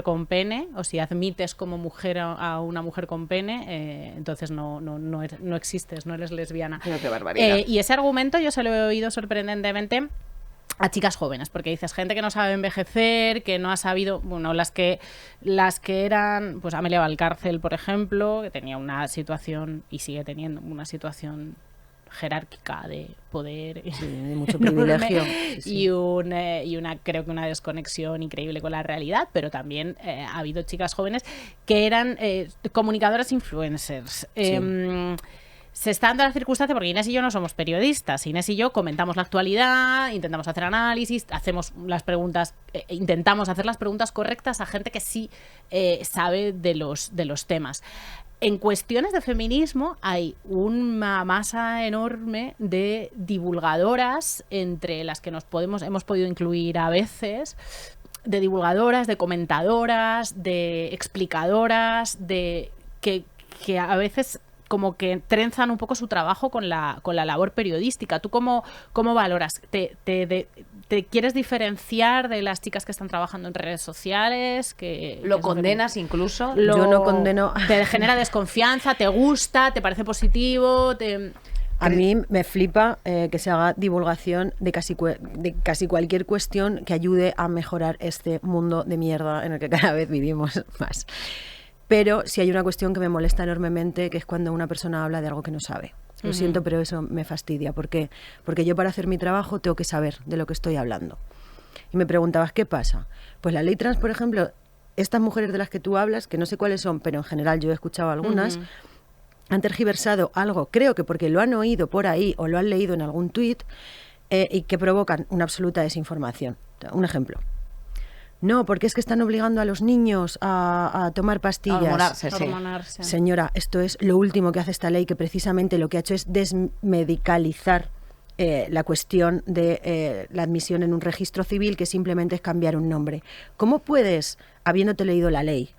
con pene, o si admites como mujer a una mujer con pene, entonces no existes, no eres lesbiana. Pero qué barbaridad. Y ese argumento yo se lo he oído sorprendentemente a chicas jóvenes, porque dices gente que no sabe envejecer, que no ha sabido, bueno, las que eran, pues Amelia Valcárcel, por ejemplo, que tenía una situación y sigue teniendo una situación jerárquica de poder, sí, de mucho privilegio, y una creo que una desconexión increíble con la realidad, pero también ha habido chicas jóvenes que eran comunicadoras influencers. Se está dando la circunstancia porque Inés y yo no somos periodistas. Inés y yo comentamos la actualidad, intentamos hacer análisis, hacemos las preguntas, intentamos hacer las preguntas correctas a gente que sí sabe de los temas. En cuestiones de feminismo hay una masa enorme de divulgadoras, entre las que hemos podido incluir a veces, de divulgadoras, de comentadoras, de explicadoras, de que a veces como que trenzan un poco su trabajo con la labor periodística. ¿Tú cómo valoras? ¿Te quieres diferenciar de las chicas que están trabajando en redes sociales? ¿Lo condenas incluso? Yo no condeno. ¿Te genera desconfianza? ¿Te gusta? ¿Te parece positivo? A mí me flipa que se haga divulgación de casi cualquier cuestión que ayude a mejorar este mundo de mierda en el que cada vez vivimos más. Pero si hay una cuestión que me molesta enormemente, que es cuando una persona habla de algo que no sabe. Lo siento, pero eso me fastidia. ¿Por qué? Porque yo para hacer mi trabajo tengo que saber de lo que estoy hablando. Y me preguntabas, ¿qué pasa? Pues la ley trans, por ejemplo, estas mujeres de las que tú hablas, que no sé cuáles son, pero en general yo he escuchado algunas, han tergiversado algo, creo que porque lo han oído por ahí o lo han leído en algún tuit, y que provocan una absoluta desinformación. Un ejemplo. No, porque es que están obligando a los niños a tomar pastillas. Hormonarse. Señora, esto es lo último que hace esta ley, que precisamente lo que ha hecho es desmedicalizar la cuestión de la admisión en un registro civil, que simplemente es cambiar un nombre. ¿Cómo puedes, habiéndote leído la ley,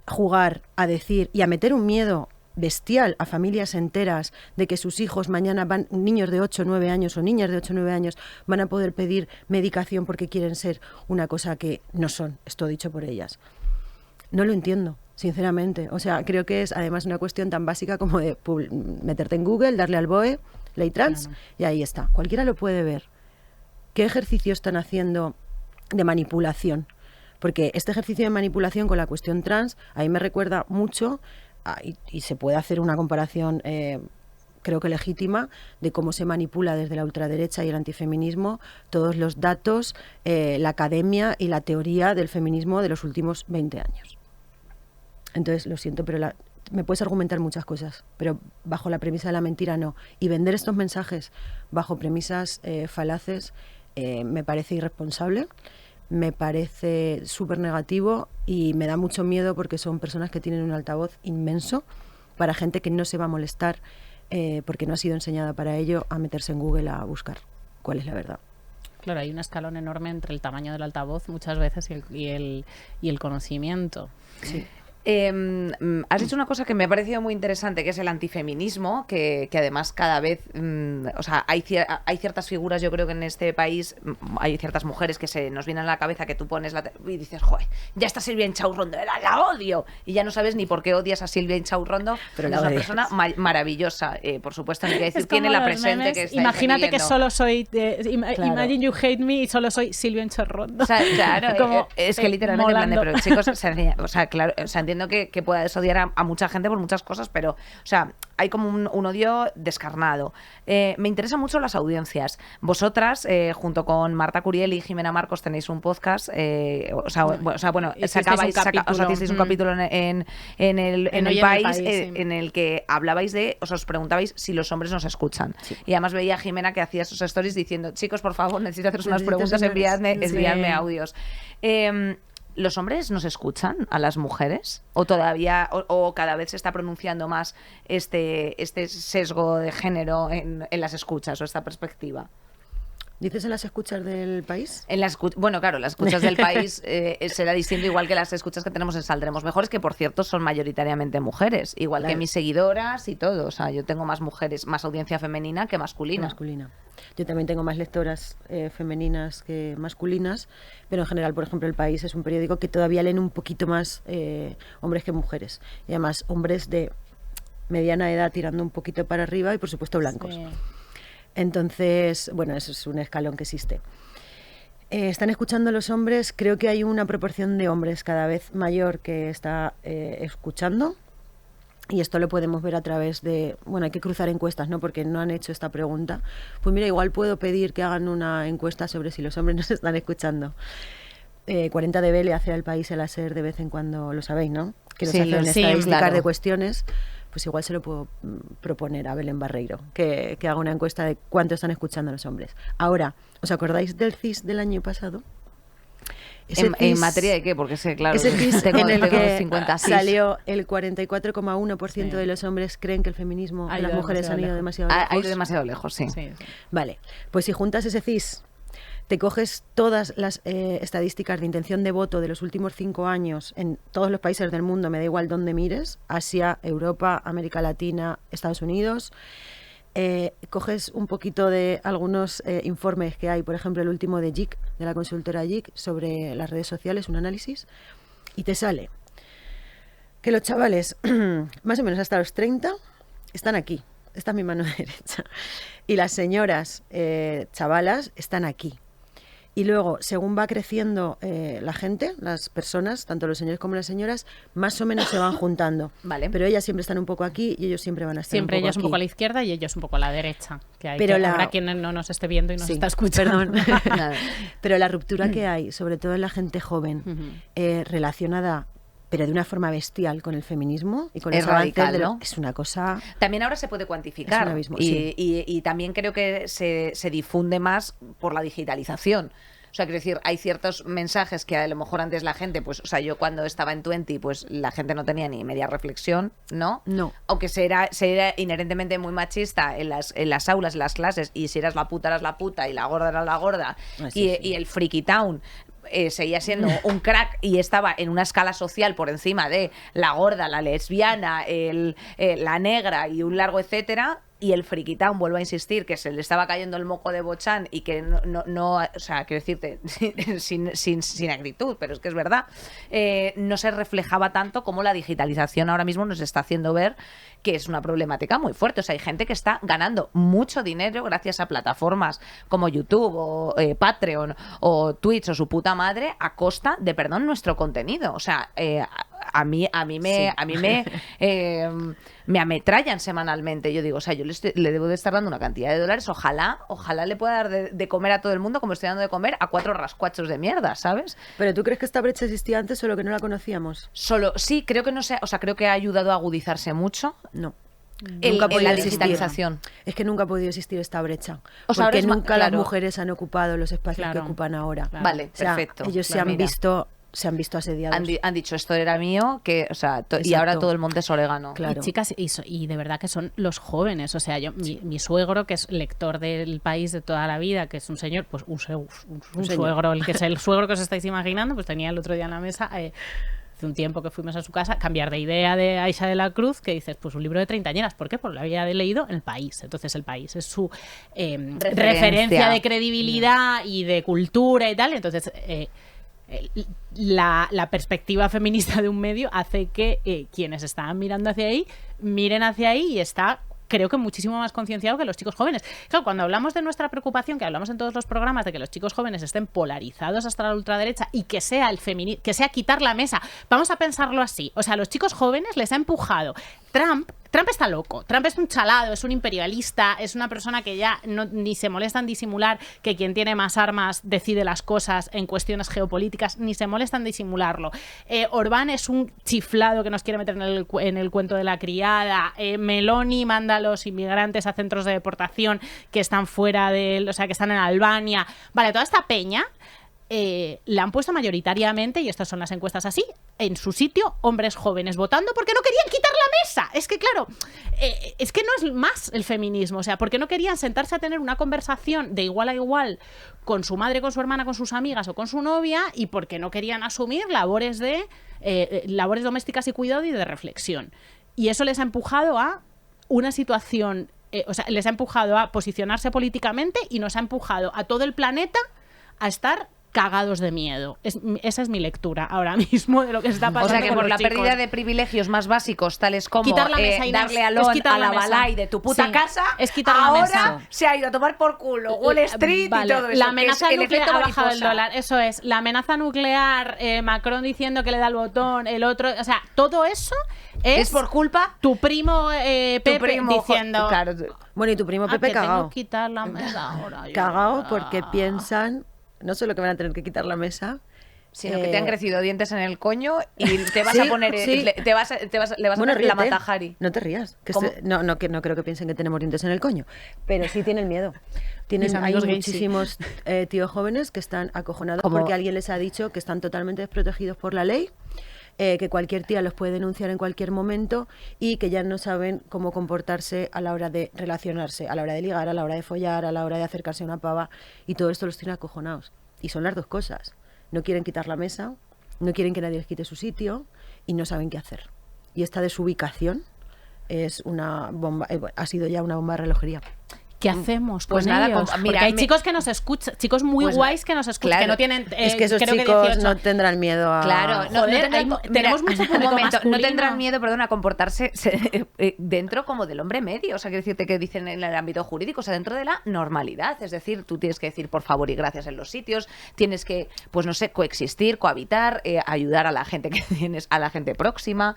jugar a decir y a meter un miedo bestial a familias enteras de que sus hijos mañana niños de 8 o 9 años o niñas de 8 o 9 años van a poder pedir medicación porque quieren ser una cosa que no son? Esto dicho por ellas. No lo entiendo, sinceramente. O sea, creo que es además una cuestión tan básica como de meterte en Google, darle al BOE, ley trans, y ahí está. Cualquiera lo puede ver. ¿Qué ejercicio están haciendo de manipulación? Porque este ejercicio de manipulación con la cuestión trans a mí me recuerda mucho y se puede hacer una comparación creo que legítima de cómo se manipula desde la ultraderecha y el antifeminismo todos los datos, la academia y la teoría del feminismo de los últimos 20 años. Entonces, lo siento, pero me puedes argumentar muchas cosas, pero bajo la premisa de la mentira no. Y vender estos mensajes bajo premisas falaces me parece irresponsable. Me parece súper negativo y me da mucho miedo porque son personas que tienen un altavoz inmenso para gente que no se va a molestar porque no ha sido enseñada para ello a meterse en Google a buscar cuál es la verdad. Claro, hay un escalón enorme entre el tamaño del altavoz muchas veces y el conocimiento. Sí. Has dicho una cosa que me ha parecido muy interesante, que es el antifeminismo, que además cada vez o sea, hay ciertas figuras, yo creo que en este país hay ciertas mujeres que se nos vienen a la cabeza, que tú pones y dices, joder, ya está Silvia Inchaurrondo, la odio, y ya no sabes ni por qué odias a Silvia Inchaurrondo, pero es una persona maravillosa, por supuesto, ni que decir, tiene la presente memes, que está. Imagínate que solo soy Imagine You Hate Me y solo soy Silvia Inchaurrondo. O sea, claro, es que literalmente en plan de, pero chicos, o sea, claro, o sea, entiendo que puedas odiar a mucha gente por muchas cosas, pero, o sea, hay como un odio descarnado. Me interesan mucho las audiencias. Vosotras, junto con Marta Curiel y Jimena Marcos, tenéis un podcast, bueno, hicisteis un capítulo en el país, sí, en el que hablabais os preguntabais si los hombres nos escuchan. Sí. Y además veía a Jimena que hacía esos stories diciendo, chicos, por favor, necesito haceros unas preguntas, enviadme audios. ¿Los hombres nos escuchan a las mujeres? ¿O todavía, o cada vez se está pronunciando más este sesgo de género en las escuchas o esta perspectiva? ¿Dices en las escuchas del país? Bueno, claro, las escuchas del país será distinto, igual que las escuchas que tenemos en Saldremos Mejores, que por cierto son mayoritariamente mujeres, igual que mis seguidoras y todo. O sea, yo tengo más mujeres, más audiencia femenina que masculina. Yo también tengo más lectoras femeninas que masculinas, pero en general, por ejemplo, El País es un periódico que todavía leen un poquito más hombres que mujeres. Y además, hombres de mediana edad tirando un poquito para arriba y, por supuesto, blancos. Sí. Entonces, bueno, eso es un escalón que existe. Están escuchando los hombres, creo que hay una proporción de hombres cada vez mayor que está escuchando. y esto lo podemos ver a través de, bueno, hay que cruzar encuestas, ¿no? Porque no han hecho esta pregunta. Pues mira, igual puedo pedir que hagan una encuesta sobre si los hombres nos están escuchando. 40dB le hace al País el ASER de vez en cuando, lo sabéis, ¿no? Que nos hacen estadísticas claro. de cuestiones. Pues igual se lo puedo proponer a Belén Barreiro, que haga una encuesta de cuánto están escuchando los hombres. Ahora, ¿os acordáis del CIS del año pasado? ¿En materia de qué? Porque sé, claro, ese CIS tengo en el que 50 CIS. salió el 44,1% de los hombres creen que el feminismo y las mujeres han ido demasiado lejos. Ha ido demasiado lejos, sí. Vale, pues si juntas ese CIS, te coges todas las estadísticas de intención de voto de los últimos 5 años en todos los países del mundo, me da igual dónde mires, Asia, Europa, América Latina, Estados Unidos, coges un poquito de algunos informes que hay, por ejemplo el último de JIC, de la consultora JIC, sobre las redes sociales, un análisis, y te sale que los chavales más o menos hasta los 30 están aquí, esta es mi mano derecha, y las señoras chavalas están aquí. Y luego, según va creciendo la gente, las personas, tanto los señores como las señoras, más o menos se van juntando. Vale. Pero ellas siempre están un poco aquí y ellos siempre van a estar Siempre un poco ellos aquí. un poco a la izquierda y ellos un poco a la derecha. Que hay Pero que la- habrá quien no nos esté viendo y nos Sí, está escuchando. perdón. Pero la ruptura que hay, sobre todo en la gente joven, relacionada, pero de una forma bestial, con el feminismo y con Es los avances radical, ¿no? es una cosa... También ahora se puede cuantificar Es un abismo, y, sí. y también creo que se difunde más por la digitalización. O sea, quiero decir, hay ciertos mensajes que a lo mejor antes la gente, pues, o sea, yo cuando estaba en 20, pues la gente no tenía ni media reflexión, ¿no? No. Aunque se era inherentemente muy machista en las aulas, en las clases, y si eras la puta, eras la puta, y la gorda era la gorda, y el freaky town seguía siendo un crack y estaba en una escala social por encima de la gorda, la lesbiana, la negra y un largo etcétera. Y el friki town, vuelvo a insistir, que se le estaba cayendo el moco de Bochán y que no o sea, quiero decirte, sin acritud, pero es que es verdad, no se reflejaba tanto como la digitalización ahora mismo nos está haciendo ver que es una problemática muy fuerte. O sea, hay gente que está ganando mucho dinero gracias a plataformas como YouTube o Patreon o Twitch o su puta madre a costa de, perdón, nuestro contenido. O sea, a mí me ametrallan semanalmente. Yo digo, o sea, yo le debo de estar dando una cantidad de dólares. Ojalá le pueda dar de comer a todo el mundo como estoy dando de comer a 4 rascuachos de mierda, ¿sabes? ¿Pero tú crees que esta brecha existía antes, solo que no la conocíamos? Sí, creo que no sé, o sea, creo que ha ayudado a agudizarse mucho No. nunca ha podido la existir. digitalización. Es que nunca ha podido existir esta brecha. O sea, ahora porque es nunca las claro. mujeres han ocupado los espacios que Claro. ocupan ahora. Claro. Vale, O sea, perfecto. ellos Claro, mira. se han visto asediados. Han dicho esto era mío, que, o sea, y Exacto. ahora todo el monte es orégano. Claro. Y chicas, y de verdad que son los jóvenes. O sea, mi suegro, que es lector del País de toda la vida, que es un señor, pues un señor. suegro, el que es el suegro que os estáis imaginando, pues tenía el otro día en la mesa, hace un tiempo que fuimos a su casa, cambiar de idea de Aisha de la Cruz, que dices, pues un libro de treintañeras. ¿Por qué? Porque lo había leído en El País. Entonces El País es su referencia de credibilidad y de cultura y tal. Entonces... la perspectiva feminista de un medio hace que quienes están mirando hacia ahí miren hacia ahí y está, creo que muchísimo más concienciado que los chicos jóvenes. Claro, cuando hablamos de nuestra preocupación, que hablamos en todos los programas de que los chicos jóvenes estén polarizados hasta la ultraderecha y que sea que sea quitar la mesa, vamos a pensarlo así. O sea, a los chicos jóvenes les ha empujado Trump está loco. Trump es un chalado, es un imperialista, es una persona que ya ni se molesta en disimular que quien tiene más armas decide las cosas en cuestiones geopolíticas, ni se molesta en disimularlo. Orbán es un chiflado que nos quiere meter en el cuento de la criada. Meloni manda a los inmigrantes a centros de deportación que están fuera o sea, que están en Albania. Vale, toda esta peña le han puesto mayoritariamente, y estas son las encuestas así, en su sitio, hombres jóvenes votando porque no querían quitar la mesa. Es que, claro, es que no es más el feminismo. O sea, porque no querían sentarse a tener una conversación de igual a igual con su madre, con su hermana, con sus amigas o con su novia, y porque no querían asumir labores domésticas y cuidado y de reflexión. Y eso les ha empujado a una situación, o sea, les ha empujado a posicionarse políticamente y nos ha empujado a todo el planeta a estar cagados de miedo. Esa es mi lectura ahora mismo de lo que se está pasando. O sea que con por los la chicos. pérdida de privilegios más básicos, tales como Quitar la mesa, Inés, darle es quitar a la la mesa. balay de tu puta Sí, casa, es quitar la ahora mesa. se ha ido a tomar por culo Wall Street Vale, y todo eso. la que amenaza es el nuclear efecto ha bajado el mariposa. dólar. Eso es. La amenaza nuclear, Macron diciendo que le da el botón, el otro... O sea, todo eso Es por culpa tu primo tu Pepe primo, diciendo... claro, Bueno, y tu primo Pepe que tengo cagao. que quitar la mesa ahora. yo. Cagao porque piensan, no solo que van a tener que quitar la mesa, sino que te han crecido dientes en el coño y te vas Sí, a poner sí. le vas a bueno, hacer la ríete, Matajari. no te rías. Que ¿Cómo? no creo que piensen que tenemos dientes en el coño, pero sí tienen miedo. Mis Hay amigos gays, sí. muchísimos tíos jóvenes que están acojonados ¿Cómo? porque alguien les ha dicho que están totalmente desprotegidos por la ley, que cualquier tía los puede denunciar en cualquier momento y que ya no saben cómo comportarse a la hora de relacionarse, a la hora de ligar, a la hora de follar, a la hora de acercarse a una pava, y todo esto los tiene acojonados. Y son las dos cosas. No quieren quitar la mesa, no quieren que nadie les quite su sitio y no saben qué hacer. Y esta desubicación es una bomba, ha sido ya una bomba de relojería. ¿Qué hacemos Pues con nada, ellos? mira, Porque hay me- chicos que nos escuchan, chicos muy Pues, guays que nos escuchan, claro. que no tienen... Es que esos creo chicos 18. no tendrán miedo a... Claro, Joder, tendrán- tenemos mucho un público momento, no masculino. tendrán miedo, perdón, a comportarse dentro como del hombre medio, o sea, quiero decirte que dicen en el ámbito jurídico, o sea, dentro de la normalidad, es decir, tú tienes que decir por favor y gracias en los sitios, tienes que, pues no sé, coexistir, cohabitar, ayudar a la gente que tienes, a la gente próxima,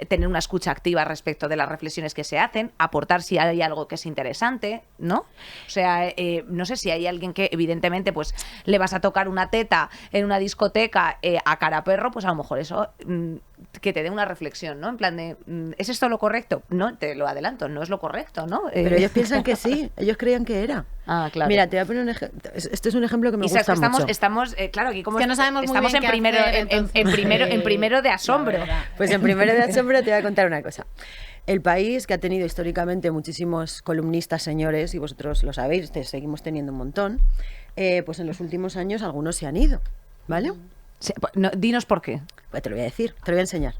tener una escucha activa respecto de las reflexiones que se hacen, aportar si hay algo que es interesante, ¿no? O sea, no sé si hay alguien que evidentemente pues le vas a tocar una teta en una discoteca a cara perro, pues a lo mejor eso que te dé una reflexión, ¿no? En plan de, ¿es esto lo correcto? No, te lo adelanto, no es lo correcto, ¿no? Pero ellos piensan que sí, ellos creían que era. Ah, claro. Mira, te voy a poner un ejemplo. Este es un ejemplo que me Isa, gusta estamos, mucho. claro, aquí como Es que no sabemos muy estamos bien en qué primero, hacer, en entonces. primero de asombro. Pues en primero de asombro te voy a contar una cosa. El país, que ha tenido históricamente muchísimos columnistas señores, y vosotros lo sabéis, seguimos teniendo un montón, pues en los últimos años algunos se han ido, ¿vale? No, dinos por qué. Pues te lo voy a decir, te lo voy a enseñar.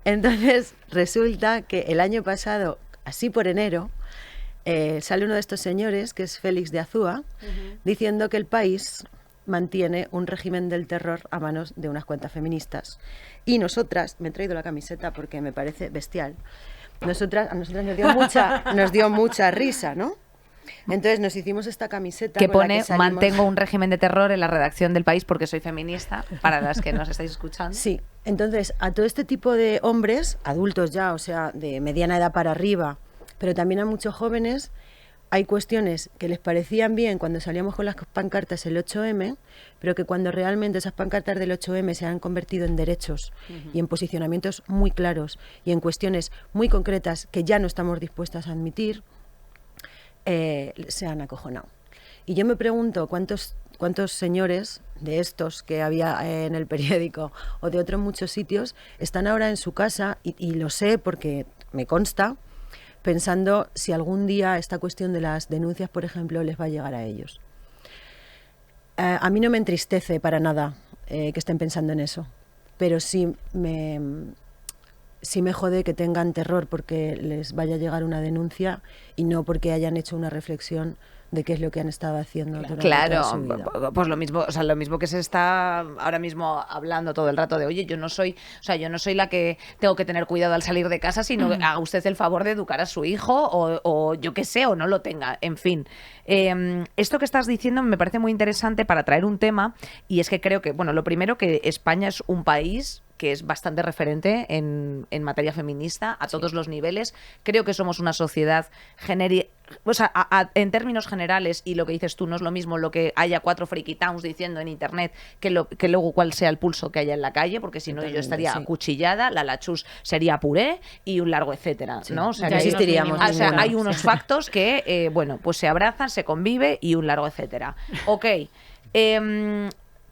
Entonces, resulta que el año pasado, así por enero, sale uno de estos señores, que es Félix de Azúa, diciendo que el país mantiene un régimen del terror a manos de unas cuantas feministas. Y nosotras, me he traído la camiseta porque me parece bestial, a nosotras nos dio mucha risa, ¿no? Entonces nos hicimos esta camiseta Que con la pone, que salimos- mantengo un régimen de terror en la redacción del País porque soy feminista, para las que nos estáis escuchando. Sí, entonces a todo este tipo de hombres, adultos ya, o sea, de mediana edad para arriba, pero también a muchos jóvenes, hay cuestiones que les parecían bien cuando salíamos con las pancartas el 8M, pero que cuando realmente esas pancartas del 8M se han convertido en derechos y en posicionamientos muy claros y en cuestiones muy concretas que ya no estamos dispuestas a admitir, se han acojonado. Y yo me pregunto cuántos señores de estos que había en el periódico o de otros muchos sitios están ahora en su casa, y lo sé porque me consta, pensando si algún día esta cuestión de las denuncias, por ejemplo, les va a llegar a ellos. A mí no me entristece para nada que estén pensando en eso, pero sí me jode que tengan terror porque les vaya a llegar una denuncia y no porque hayan hecho una reflexión de qué es lo que han estado haciendo durante toda su vida. Claro, pues lo mismo, o sea, lo mismo que se está ahora mismo hablando todo el rato de, oye, yo no soy la que tengo que tener cuidado al salir de casa, sino haga usted el favor de educar a su hijo o yo qué sé, o no lo tenga, en fin. Esto que estás diciendo me parece muy interesante para traer un tema, y es que creo que, bueno, lo primero, que España es un país que es bastante referente en materia feminista a todos los niveles. Creo que somos una sociedad o sea, en términos generales, y lo que dices tú no es lo mismo lo que haya 4 freaky towns diciendo en internet que luego cuál sea el pulso que haya en la calle, porque si no yo estaría acuchillada, la lachus sería puré y un largo etcétera, ¿no? O sea, Ya existiríamos o sea, ninguna. hay unos factos que, bueno, pues se abrazan, se convive y un largo etcétera. Ok.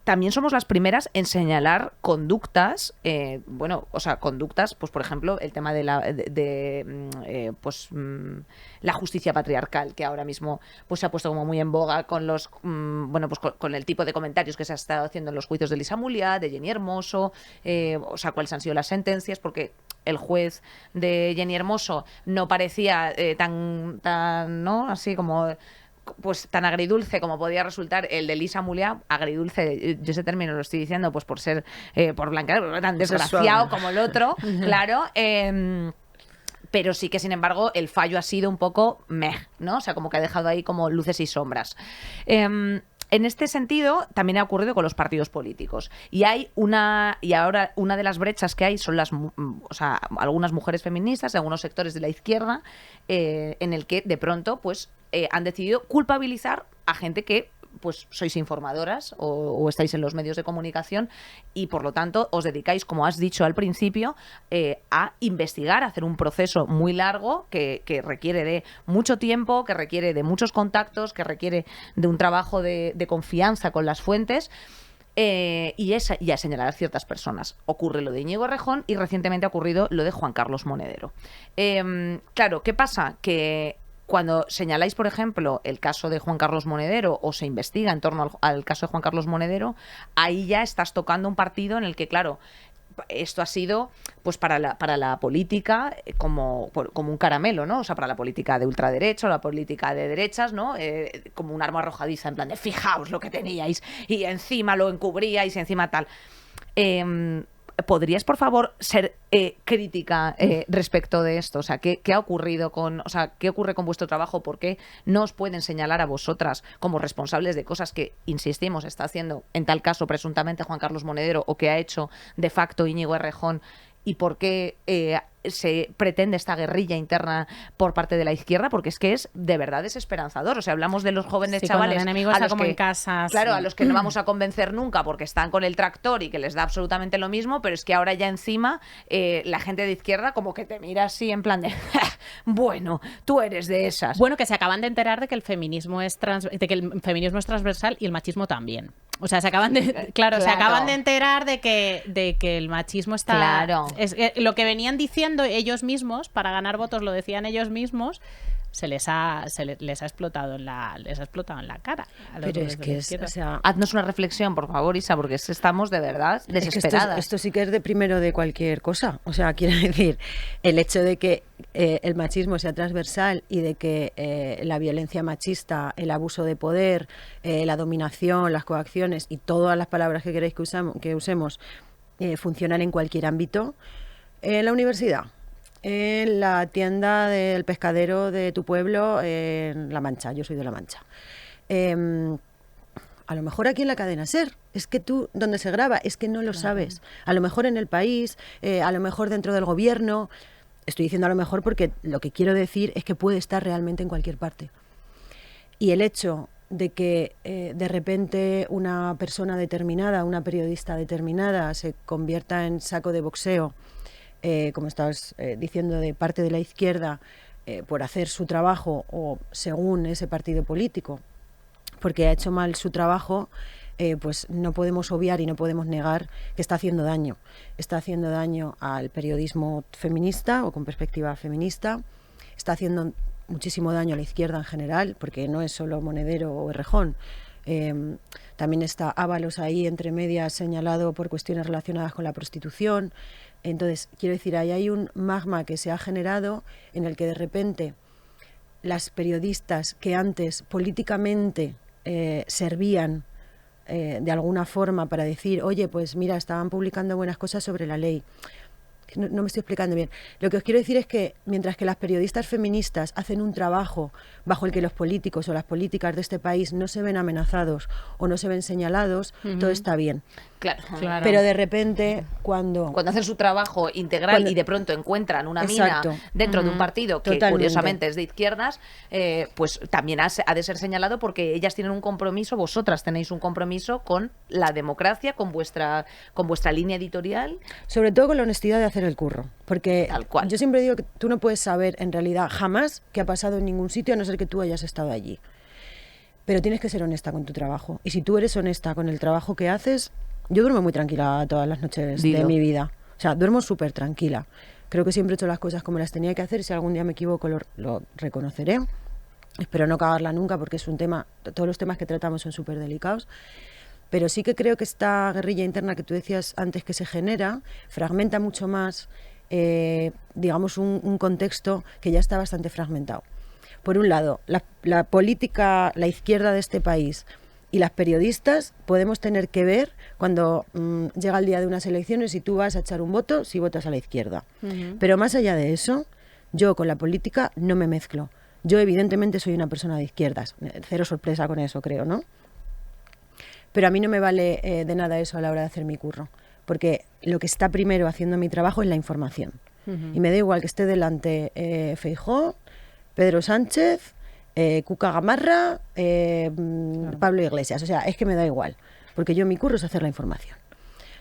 También somos las primeras en señalar conductas, conductas, pues por ejemplo, el tema de la justicia patriarcal, que ahora mismo pues se ha puesto como muy en boga con los con el tipo de comentarios que se ha estado haciendo en los juicios de Lisa Mulia, de Jenny Hermoso, cuáles han sido las sentencias, porque el juez de Jenny Hermoso no parecía tan ¿no? Así como pues tan agridulce como podía resultar el de Lisa Muliá, agridulce, yo ese término lo estoy diciendo pues por ser, por blanquear, tan desgraciado como el otro, claro, pero sí que, sin embargo, el fallo ha sido un poco meh, ¿no? O sea, como que ha dejado ahí como luces y sombras. En este sentido, también ha ocurrido con los partidos políticos. Y ahora una de las brechas que hay son algunas mujeres feministas, algunos sectores de la izquierda, en el que de pronto pues han decidido culpabilizar a gente que pues sois informadoras o estáis en los medios de comunicación y por lo tanto os dedicáis, como has dicho al principio, a investigar, a hacer un proceso muy largo que requiere de mucho tiempo, que requiere de muchos contactos, que requiere de un trabajo de confianza con las fuentes. Y a señalar a ciertas personas. Ocurre lo de Íñigo Errejón y recientemente ha ocurrido lo de Juan Carlos Monedero. Claro, ¿qué pasa? Que cuando señaláis, por ejemplo, el caso de Juan Carlos Monedero o se investiga en torno al caso de Juan Carlos Monedero, ahí ya estás tocando un partido en el que, claro, esto ha sido pues para la política como un caramelo, ¿no? O sea, para la política de ultraderecha o la política de derechas, ¿no? Como un arma arrojadiza, en plan de fijaos lo que teníais y encima lo encubríais y encima tal. ¿Podrías, por favor, ser crítica respecto de esto? O sea, ¿qué ha ocurrido qué ocurre con vuestro trabajo? ¿Por qué no os pueden señalar a vosotras como responsables de cosas que, insistimos, está haciendo, en tal caso, presuntamente Juan Carlos Monedero o que ha hecho de facto Íñigo Errejón? ¿Y por qué se pretende esta guerrilla interna por parte de la izquierda? Porque es que es de verdad desesperanzador. O sea, hablamos de los jóvenes chavales a los que, en casa, claro, a los que no vamos a convencer nunca porque están con el tractor y que les da absolutamente lo mismo, pero es que ahora ya encima la gente de izquierda como que te mira así en plan de bueno, tú eres de esas. Bueno, que se acaban de enterar de que el feminismo es transversal y el machismo también. O sea, se acaban de enterar de que el machismo está... Claro. Lo que venían diciendo ellos mismos, para ganar votos lo decían ellos mismos, les ha explotado en la cara. Pero es que haznos una reflexión, por favor, Isa, porque estamos de verdad desesperadas. Es que esto sí que es de primero de cualquier cosa. O sea, quiero decir, el hecho de que el machismo sea transversal y de que la violencia machista, el abuso de poder, la dominación, las coacciones y todas las palabras que queréis que usemos funcionan en cualquier ámbito. En la universidad, en la tienda del pescadero de tu pueblo, en La Mancha, yo soy de La Mancha. A lo mejor aquí en la cadena SER, es que tú, donde se graba, es que no lo sabes. A lo mejor en el país, a lo mejor dentro del gobierno. Estoy diciendo a lo mejor porque lo que quiero decir es que puede estar realmente en cualquier parte. Y el hecho de que de repente una persona determinada, una periodista determinada, se convierta en saco de boxeo, como estabas diciendo, de parte de la izquierda, por hacer su trabajo o según ese partido político, porque ha hecho mal su trabajo, pues no podemos obviar y no podemos negar que está haciendo daño. Está haciendo daño al periodismo feminista o con perspectiva feminista, está haciendo muchísimo daño a la izquierda en general, porque no es solo Monedero o Errejón. También está Ábalos ahí entre medias señalado por cuestiones relacionadas con la prostitución. Entonces, quiero decir, ahí hay un magma que se ha generado en el que de repente las periodistas que antes políticamente servían de alguna forma para decir, oye, pues mira, estaban publicando buenas cosas sobre la ley. No me estoy explicando bien. Lo que os quiero decir es que mientras que las periodistas feministas hacen un trabajo bajo el que los políticos o las políticas de este país no se ven amenazados o no se ven señalados, todo está bien. Claro. Pero de repente, cuando hacen su trabajo integral y de pronto encuentran una mina dentro de un partido que curiosamente es de izquierdas, pues también ha de ser señalado porque ellas tienen un compromiso, vosotras tenéis un compromiso con la democracia, con vuestra línea editorial. Sobre todo con la honestidad de hacer el curro, porque Tal cual. Yo siempre digo que tú no puedes saber en realidad jamás qué ha pasado en ningún sitio a no ser que tú hayas estado allí. Pero tienes que ser honesta con tu trabajo. Y si tú eres honesta con el trabajo que haces, yo duermo muy tranquila todas las noches de mi vida. O sea, duermo súper tranquila. Creo que siempre he hecho las cosas como las tenía que hacer. Si algún día me equivoco, lo reconoceré. Espero no cagarla nunca porque es un tema, todos los temas que tratamos son súper delicados. Pero sí que creo que esta guerrilla interna que tú decías antes que se genera, fragmenta mucho más, digamos, un contexto que ya está bastante fragmentado. por un lado, la política, la izquierda de este país y las periodistas podemos tener que ver cuando llega el día de unas elecciones y tú vas a echar un voto si votas a la izquierda. Pero más allá de eso, yo con la política no me mezclo. Yo evidentemente soy una persona de izquierdas, cero sorpresa con eso, creo, ¿no? Pero a mí no me vale de nada eso a la hora de hacer mi curro, porque lo que está primero haciendo mi trabajo es la información. Y me da igual que esté delante Feijóo, Pedro Sánchez, Cuca Gamarra, Pablo Iglesias. O sea, es que me da igual, porque yo mi curro es hacer la información.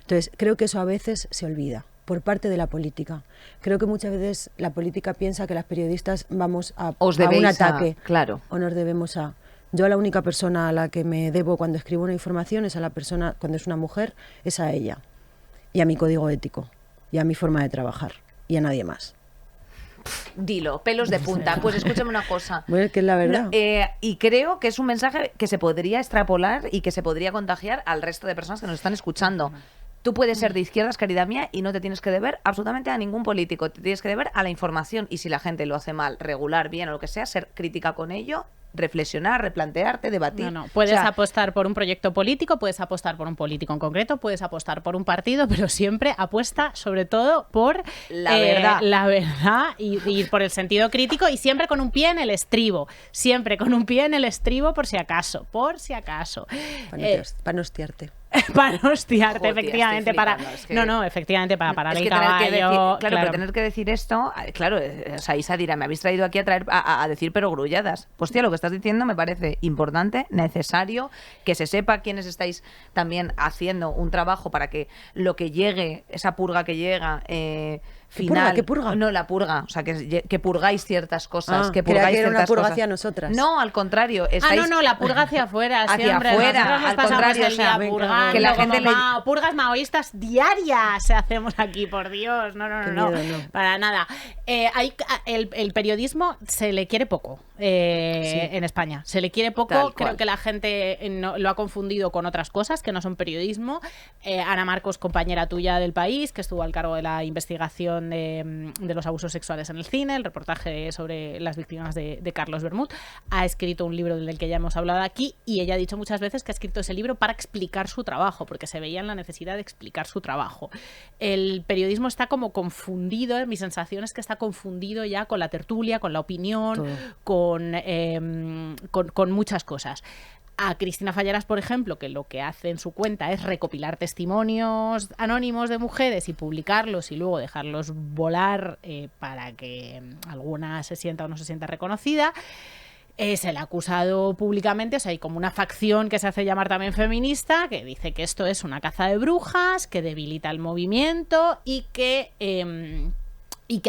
Entonces, creo que eso a veces se olvida por parte de la política. Creo que muchas veces la política piensa que las periodistas vamos a un ataque. Claro. O nos debemos a... Yo a la única persona a la que me debo cuando escribo una información es a la persona, cuando es una mujer, es a ella. Y a mi código ético. Y a mi forma de trabajar. Y a nadie más. Dilo, pelos de punta. Pues escúchame una cosa. Bueno, que es la verdad. Y creo que es un mensaje que se podría extrapolar y que se podría contagiar al resto de personas que nos están escuchando. Tú puedes ser de izquierdas, querida mía, y no te tienes que deber absolutamente a ningún político. Te tienes que deber a la información. Y si la gente lo hace mal, regular, bien o lo que sea, ser crítica con ello, reflexionar, replantearte, debatir. No. Puedes apostar por un proyecto político, puedes apostar por un político en concreto, puedes apostar por un partido, pero siempre apuesta sobre todo por la verdad. La verdad y por el sentido crítico, y siempre con un pie en el estribo. Siempre con un pie en el estribo por si acaso. Por si acaso. Para no hostiarte. Para no hostiarte, Joder, efectivamente. Efectivamente, para parar el caballo. Pero tener que decir esto, claro, o sea, Isa dirá, me habéis traído aquí a decir pero grulladas. Pues tía, lo que estás diciendo me parece importante, necesario, que se sepa quiénes estáis también haciendo un trabajo para que lo que llegue, esa purga que llega, final... ¿Qué purga? No, la purga, o sea, que purgáis ciertas cosas, que creía purgáis que era una ciertas purga cosas. hacia nosotras. No, al contrario, estáis... no, la purga hacia afuera, hacia siempre. afuera, Nosotros nos al pasamos contrario, el o sea, día purgando, que la gente como purgas maoístas diarias hacemos aquí, por Dios. No, Miedo, no. Para nada. El periodismo se le quiere poco en España. Se le quiere poco. Creo que la gente lo ha confundido con otras cosas que no son periodismo. Ana Marcos, compañera tuya del País, que estuvo al cargo de la investigación de los abusos sexuales en el cine, el reportaje sobre las víctimas de Carlos Bermúdez, ha escrito un libro del que ya hemos hablado aquí, y ella ha dicho muchas veces que ha escrito ese libro para explicar su trabajo, porque se veía en la necesidad de explicar su trabajo. El periodismo está como confundido, mi sensación es que está confundido ya con la tertulia, con la opinión, con muchas cosas. A Cristina Fallarás, por ejemplo, que lo que hace en su cuenta es recopilar testimonios anónimos de mujeres y publicarlos y luego dejarlos volar para que alguna se sienta o no se sienta reconocida. Se le ha acusado públicamente, o sea, hay como una facción que se hace llamar también feminista, que dice que esto es una caza de brujas, que debilita el movimiento y que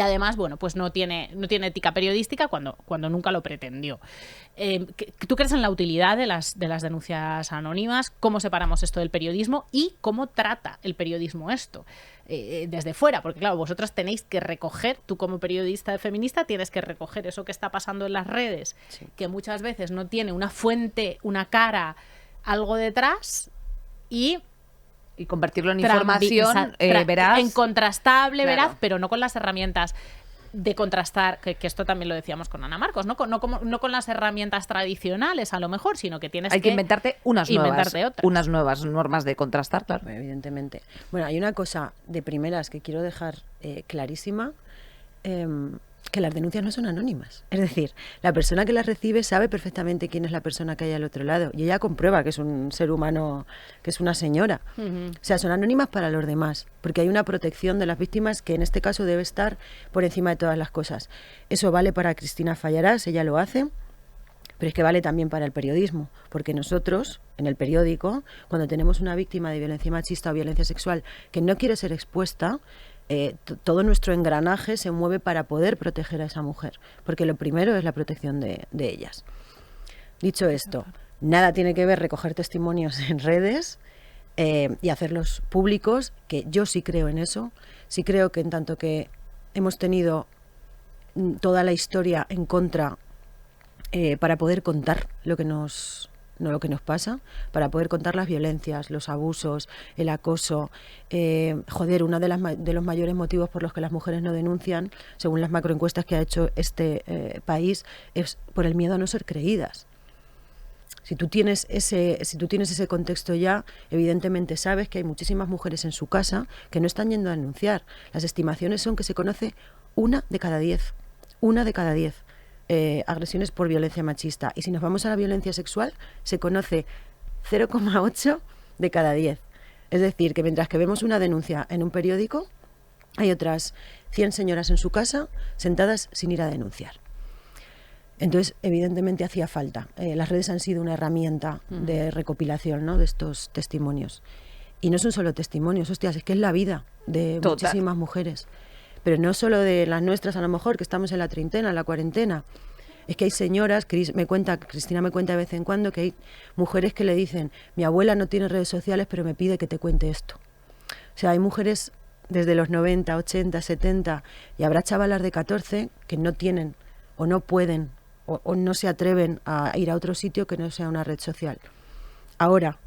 además, bueno, pues no tiene ética periodística cuando nunca lo pretendió. ¿Tú crees en la utilidad de las denuncias anónimas? ¿Cómo separamos esto del periodismo y cómo trata el periodismo esto desde fuera? Porque claro, vosotros tenéis que recoger, tú como periodista feminista tienes que recoger eso que está pasando en las redes, que muchas veces no tiene una fuente, una cara, algo detrás, y convertirlo en información veraz. En contrastable, claro, veraz, pero no con las herramientas de contrastar, que esto también lo decíamos con Ana Marcos, no con las herramientas tradicionales a lo mejor, sino que tienes que inventarte unas otras. nuevas normas de contrastar, claro. Evidentemente. Bueno, hay una cosa de primeras que quiero dejar clarísima, que las denuncias no son anónimas. Es decir, la persona que las recibe sabe perfectamente quién es la persona que hay al otro lado y ella comprueba que es un ser humano, que es una señora. O sea, son anónimas para los demás, porque hay una protección de las víctimas que en este caso debe estar por encima de todas las cosas. Eso vale para Cristina Fallarás, ella lo hace, pero es que vale también para el periodismo, porque nosotros, en el periódico, cuando tenemos una víctima de violencia machista o violencia sexual que no quiere ser expuesta, todo nuestro engranaje se mueve para poder proteger a esa mujer, porque lo primero es la protección de ellas. Dicho esto, nada tiene que ver recoger testimonios en redes y hacerlos públicos, que yo sí creo en eso, sí creo que en tanto que hemos tenido toda la historia en contra para poder contar lo que nos no lo que nos pasa, para poder contar las violencias, los abusos, el acoso. Uno de los mayores motivos por los que las mujeres no denuncian, según las macroencuestas que ha hecho este país, es por el miedo a no ser creídas. Si tú tienes ese contexto ya, evidentemente sabes que hay muchísimas mujeres en su casa que no están yendo a denunciar. Las estimaciones son que se conoce 1 de cada 10 agresiones por violencia machista. Y si nos vamos a la violencia sexual, se conoce 0,8 de cada 10. Es decir, que mientras que vemos una denuncia en un periódico, hay otras 100 señoras en su casa sentadas sin ir a denunciar. Entonces, evidentemente hacía falta. Las redes han sido una herramienta de recopilación, ¿no?, de estos testimonios. Y no son solo testimonios, hostias, es que es la vida de muchísimas mujeres. Pero no solo de las nuestras, a lo mejor, que estamos en la treintena, en la cuarentena. Es que hay señoras, Cristina me cuenta de vez en cuando, que hay mujeres que le dicen, mi abuela no tiene redes sociales, pero me pide que te cuente esto. O sea, hay mujeres desde los 90, 80, 70, y habrá chavalas de 14 que no tienen o no pueden o no se atreven a ir a otro sitio que no sea una red social. Ahora,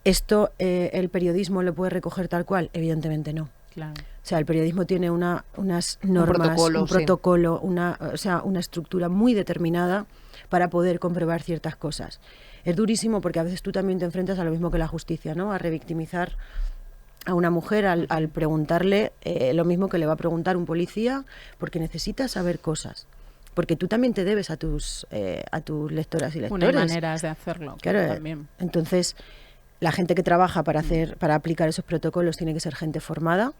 ¿esto el periodismo lo puede recoger tal cual? Evidentemente no. Claro. O sea, el periodismo tiene unas normas, un protocolo, una estructura muy determinada para poder comprobar ciertas cosas. Es durísimo porque a veces tú también te enfrentas a lo mismo que la justicia, ¿no? A revictimizar a una mujer al preguntarle lo mismo que le va a preguntar un policía, porque necesita saber cosas. Porque tú también te debes a tus lectoras y lectores. Hay maneras de hacerlo. Claro, también. Entonces, la gente que trabaja para aplicar esos protocolos tiene que ser gente formada.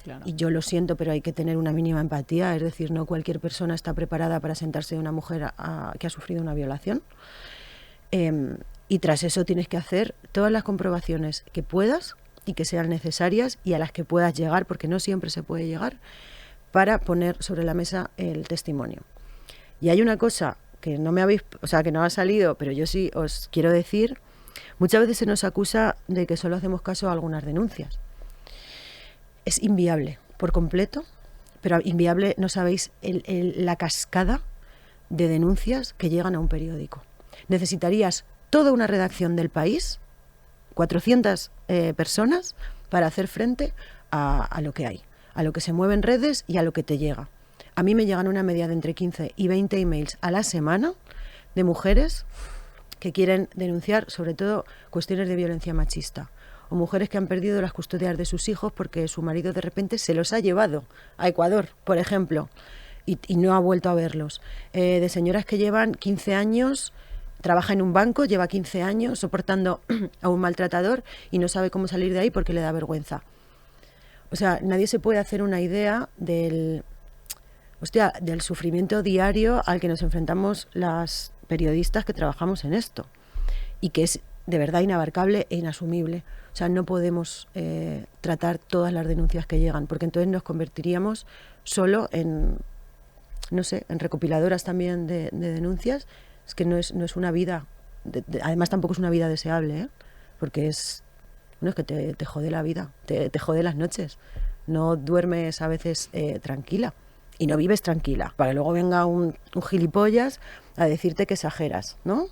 Claro. Y yo lo siento, pero hay que tener una mínima empatía. Es decir, no cualquier persona está preparada para sentarse de una mujer que ha sufrido una violación. Y tras eso tienes que hacer todas las comprobaciones que puedas y que sean necesarias y a las que puedas llegar, porque no siempre se puede llegar, para poner sobre la mesa el testimonio. Y hay una cosa que que no ha salido, pero yo sí os quiero decir. Muchas veces se nos acusa de que solo hacemos caso a algunas denuncias. Es inviable por completo, pero inviable, no sabéis la cascada de denuncias que llegan a un periódico. Necesitarías toda una redacción del País, 400 personas, para hacer frente a lo que hay, a lo que se mueve en redes y a lo que te llega. A mí me llegan una media de entre 15 y 20 emails a la semana de mujeres que quieren denunciar sobre todo cuestiones de violencia machista, o mujeres que han perdido las custodias de sus hijos porque su marido de repente se los ha llevado a Ecuador, por ejemplo, y no ha vuelto a verlos. De señoras que llevan 15 años, trabaja en un banco, lleva 15 años soportando a un maltratador y no sabe cómo salir de ahí porque le da vergüenza. O sea, nadie se puede hacer una idea del sufrimiento diario al que nos enfrentamos las periodistas que trabajamos en esto, y que es de verdad inabarcable e inasumible. O sea, no podemos tratar todas las denuncias que llegan, porque entonces nos convertiríamos solo en recopiladoras también de denuncias. Es que no es una vida, además tampoco es una vida deseable, porque es que te jode la vida, te jode las noches, no duermes a veces tranquila. Y no vives tranquila, para que luego venga un gilipollas a decirte que exageras, ¿no?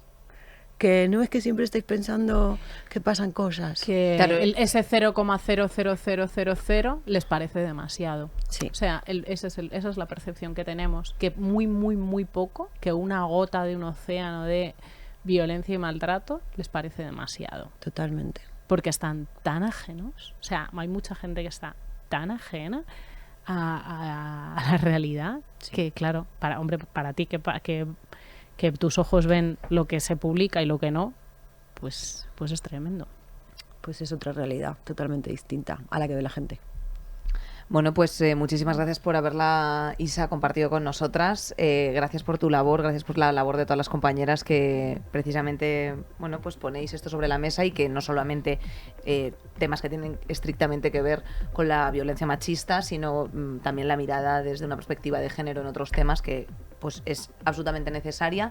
Que no es que siempre estáis pensando que pasan cosas. Que claro, ese 0,00000 les parece demasiado. Sí. O sea, esa es la percepción que tenemos, que muy, muy, muy poco, que una gota de un océano de violencia y maltrato les parece demasiado. Totalmente. Porque están tan ajenos. O sea, hay mucha gente que está tan ajena a la realidad, sí, que claro, para ti que tus ojos ven lo que se publica y lo que no, pues es tremendo. Pues es otra realidad totalmente distinta a la que ve la gente. Bueno, pues muchísimas gracias por haberla, Isa, compartido con nosotras. Gracias por tu labor, gracias por la labor de todas las compañeras que precisamente, bueno, pues ponéis esto sobre la mesa, y que no solamente temas que tienen estrictamente que ver con la violencia machista, sino también la mirada desde una perspectiva de género en otros temas que pues es absolutamente necesaria.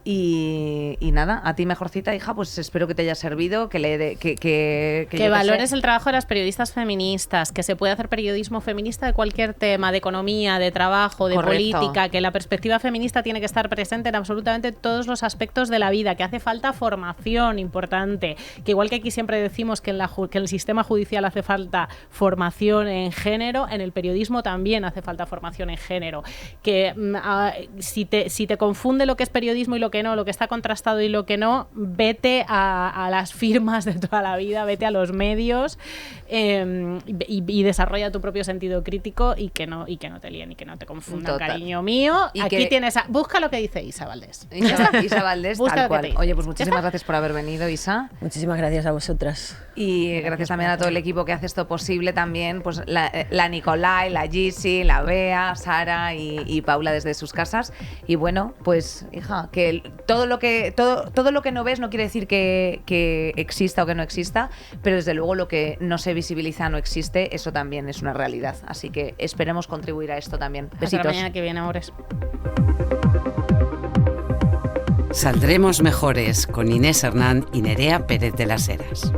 Y nada, a ti mejorcita, hija, pues espero que te haya servido, que valores el trabajo de las periodistas feministas, que se puede hacer periodismo feminista de cualquier tema, de economía, de trabajo, de política, que la perspectiva feminista tiene que estar presente en absolutamente todos los aspectos de la vida, que hace falta formación importante, que igual que aquí siempre decimos que en el sistema judicial hace falta formación en género, en el periodismo también hace falta formación en género, que si te confunde lo que es periodismo y lo que no, lo que está contrastado y lo que no, vete a las firmas de toda la vida, vete a los medios y desarrolla tu propio sentido crítico y que no te líen y que no te confundan, total. Cariño mío. Y aquí tienes busca lo que dice Isa Valdés. Isa Valdés, tal cual. Oye, pues muchísimas gracias por haber venido, Isa. Muchísimas gracias a vosotras. Y gracias también a todo el equipo que hace esto posible también, pues la Nicolai, la Gisi, la Bea, Sara y Paula desde sus casas. Y bueno, pues hija, que todo lo que no ves no quiere decir que exista o que no exista, pero desde luego lo que no se visibiliza no existe, eso también es una realidad. Así que esperemos contribuir a esto también. Besitos. Hasta la mañana que viene, amores. Saldremos mejores con Inés Hernán y Nerea Pérez de las Heras.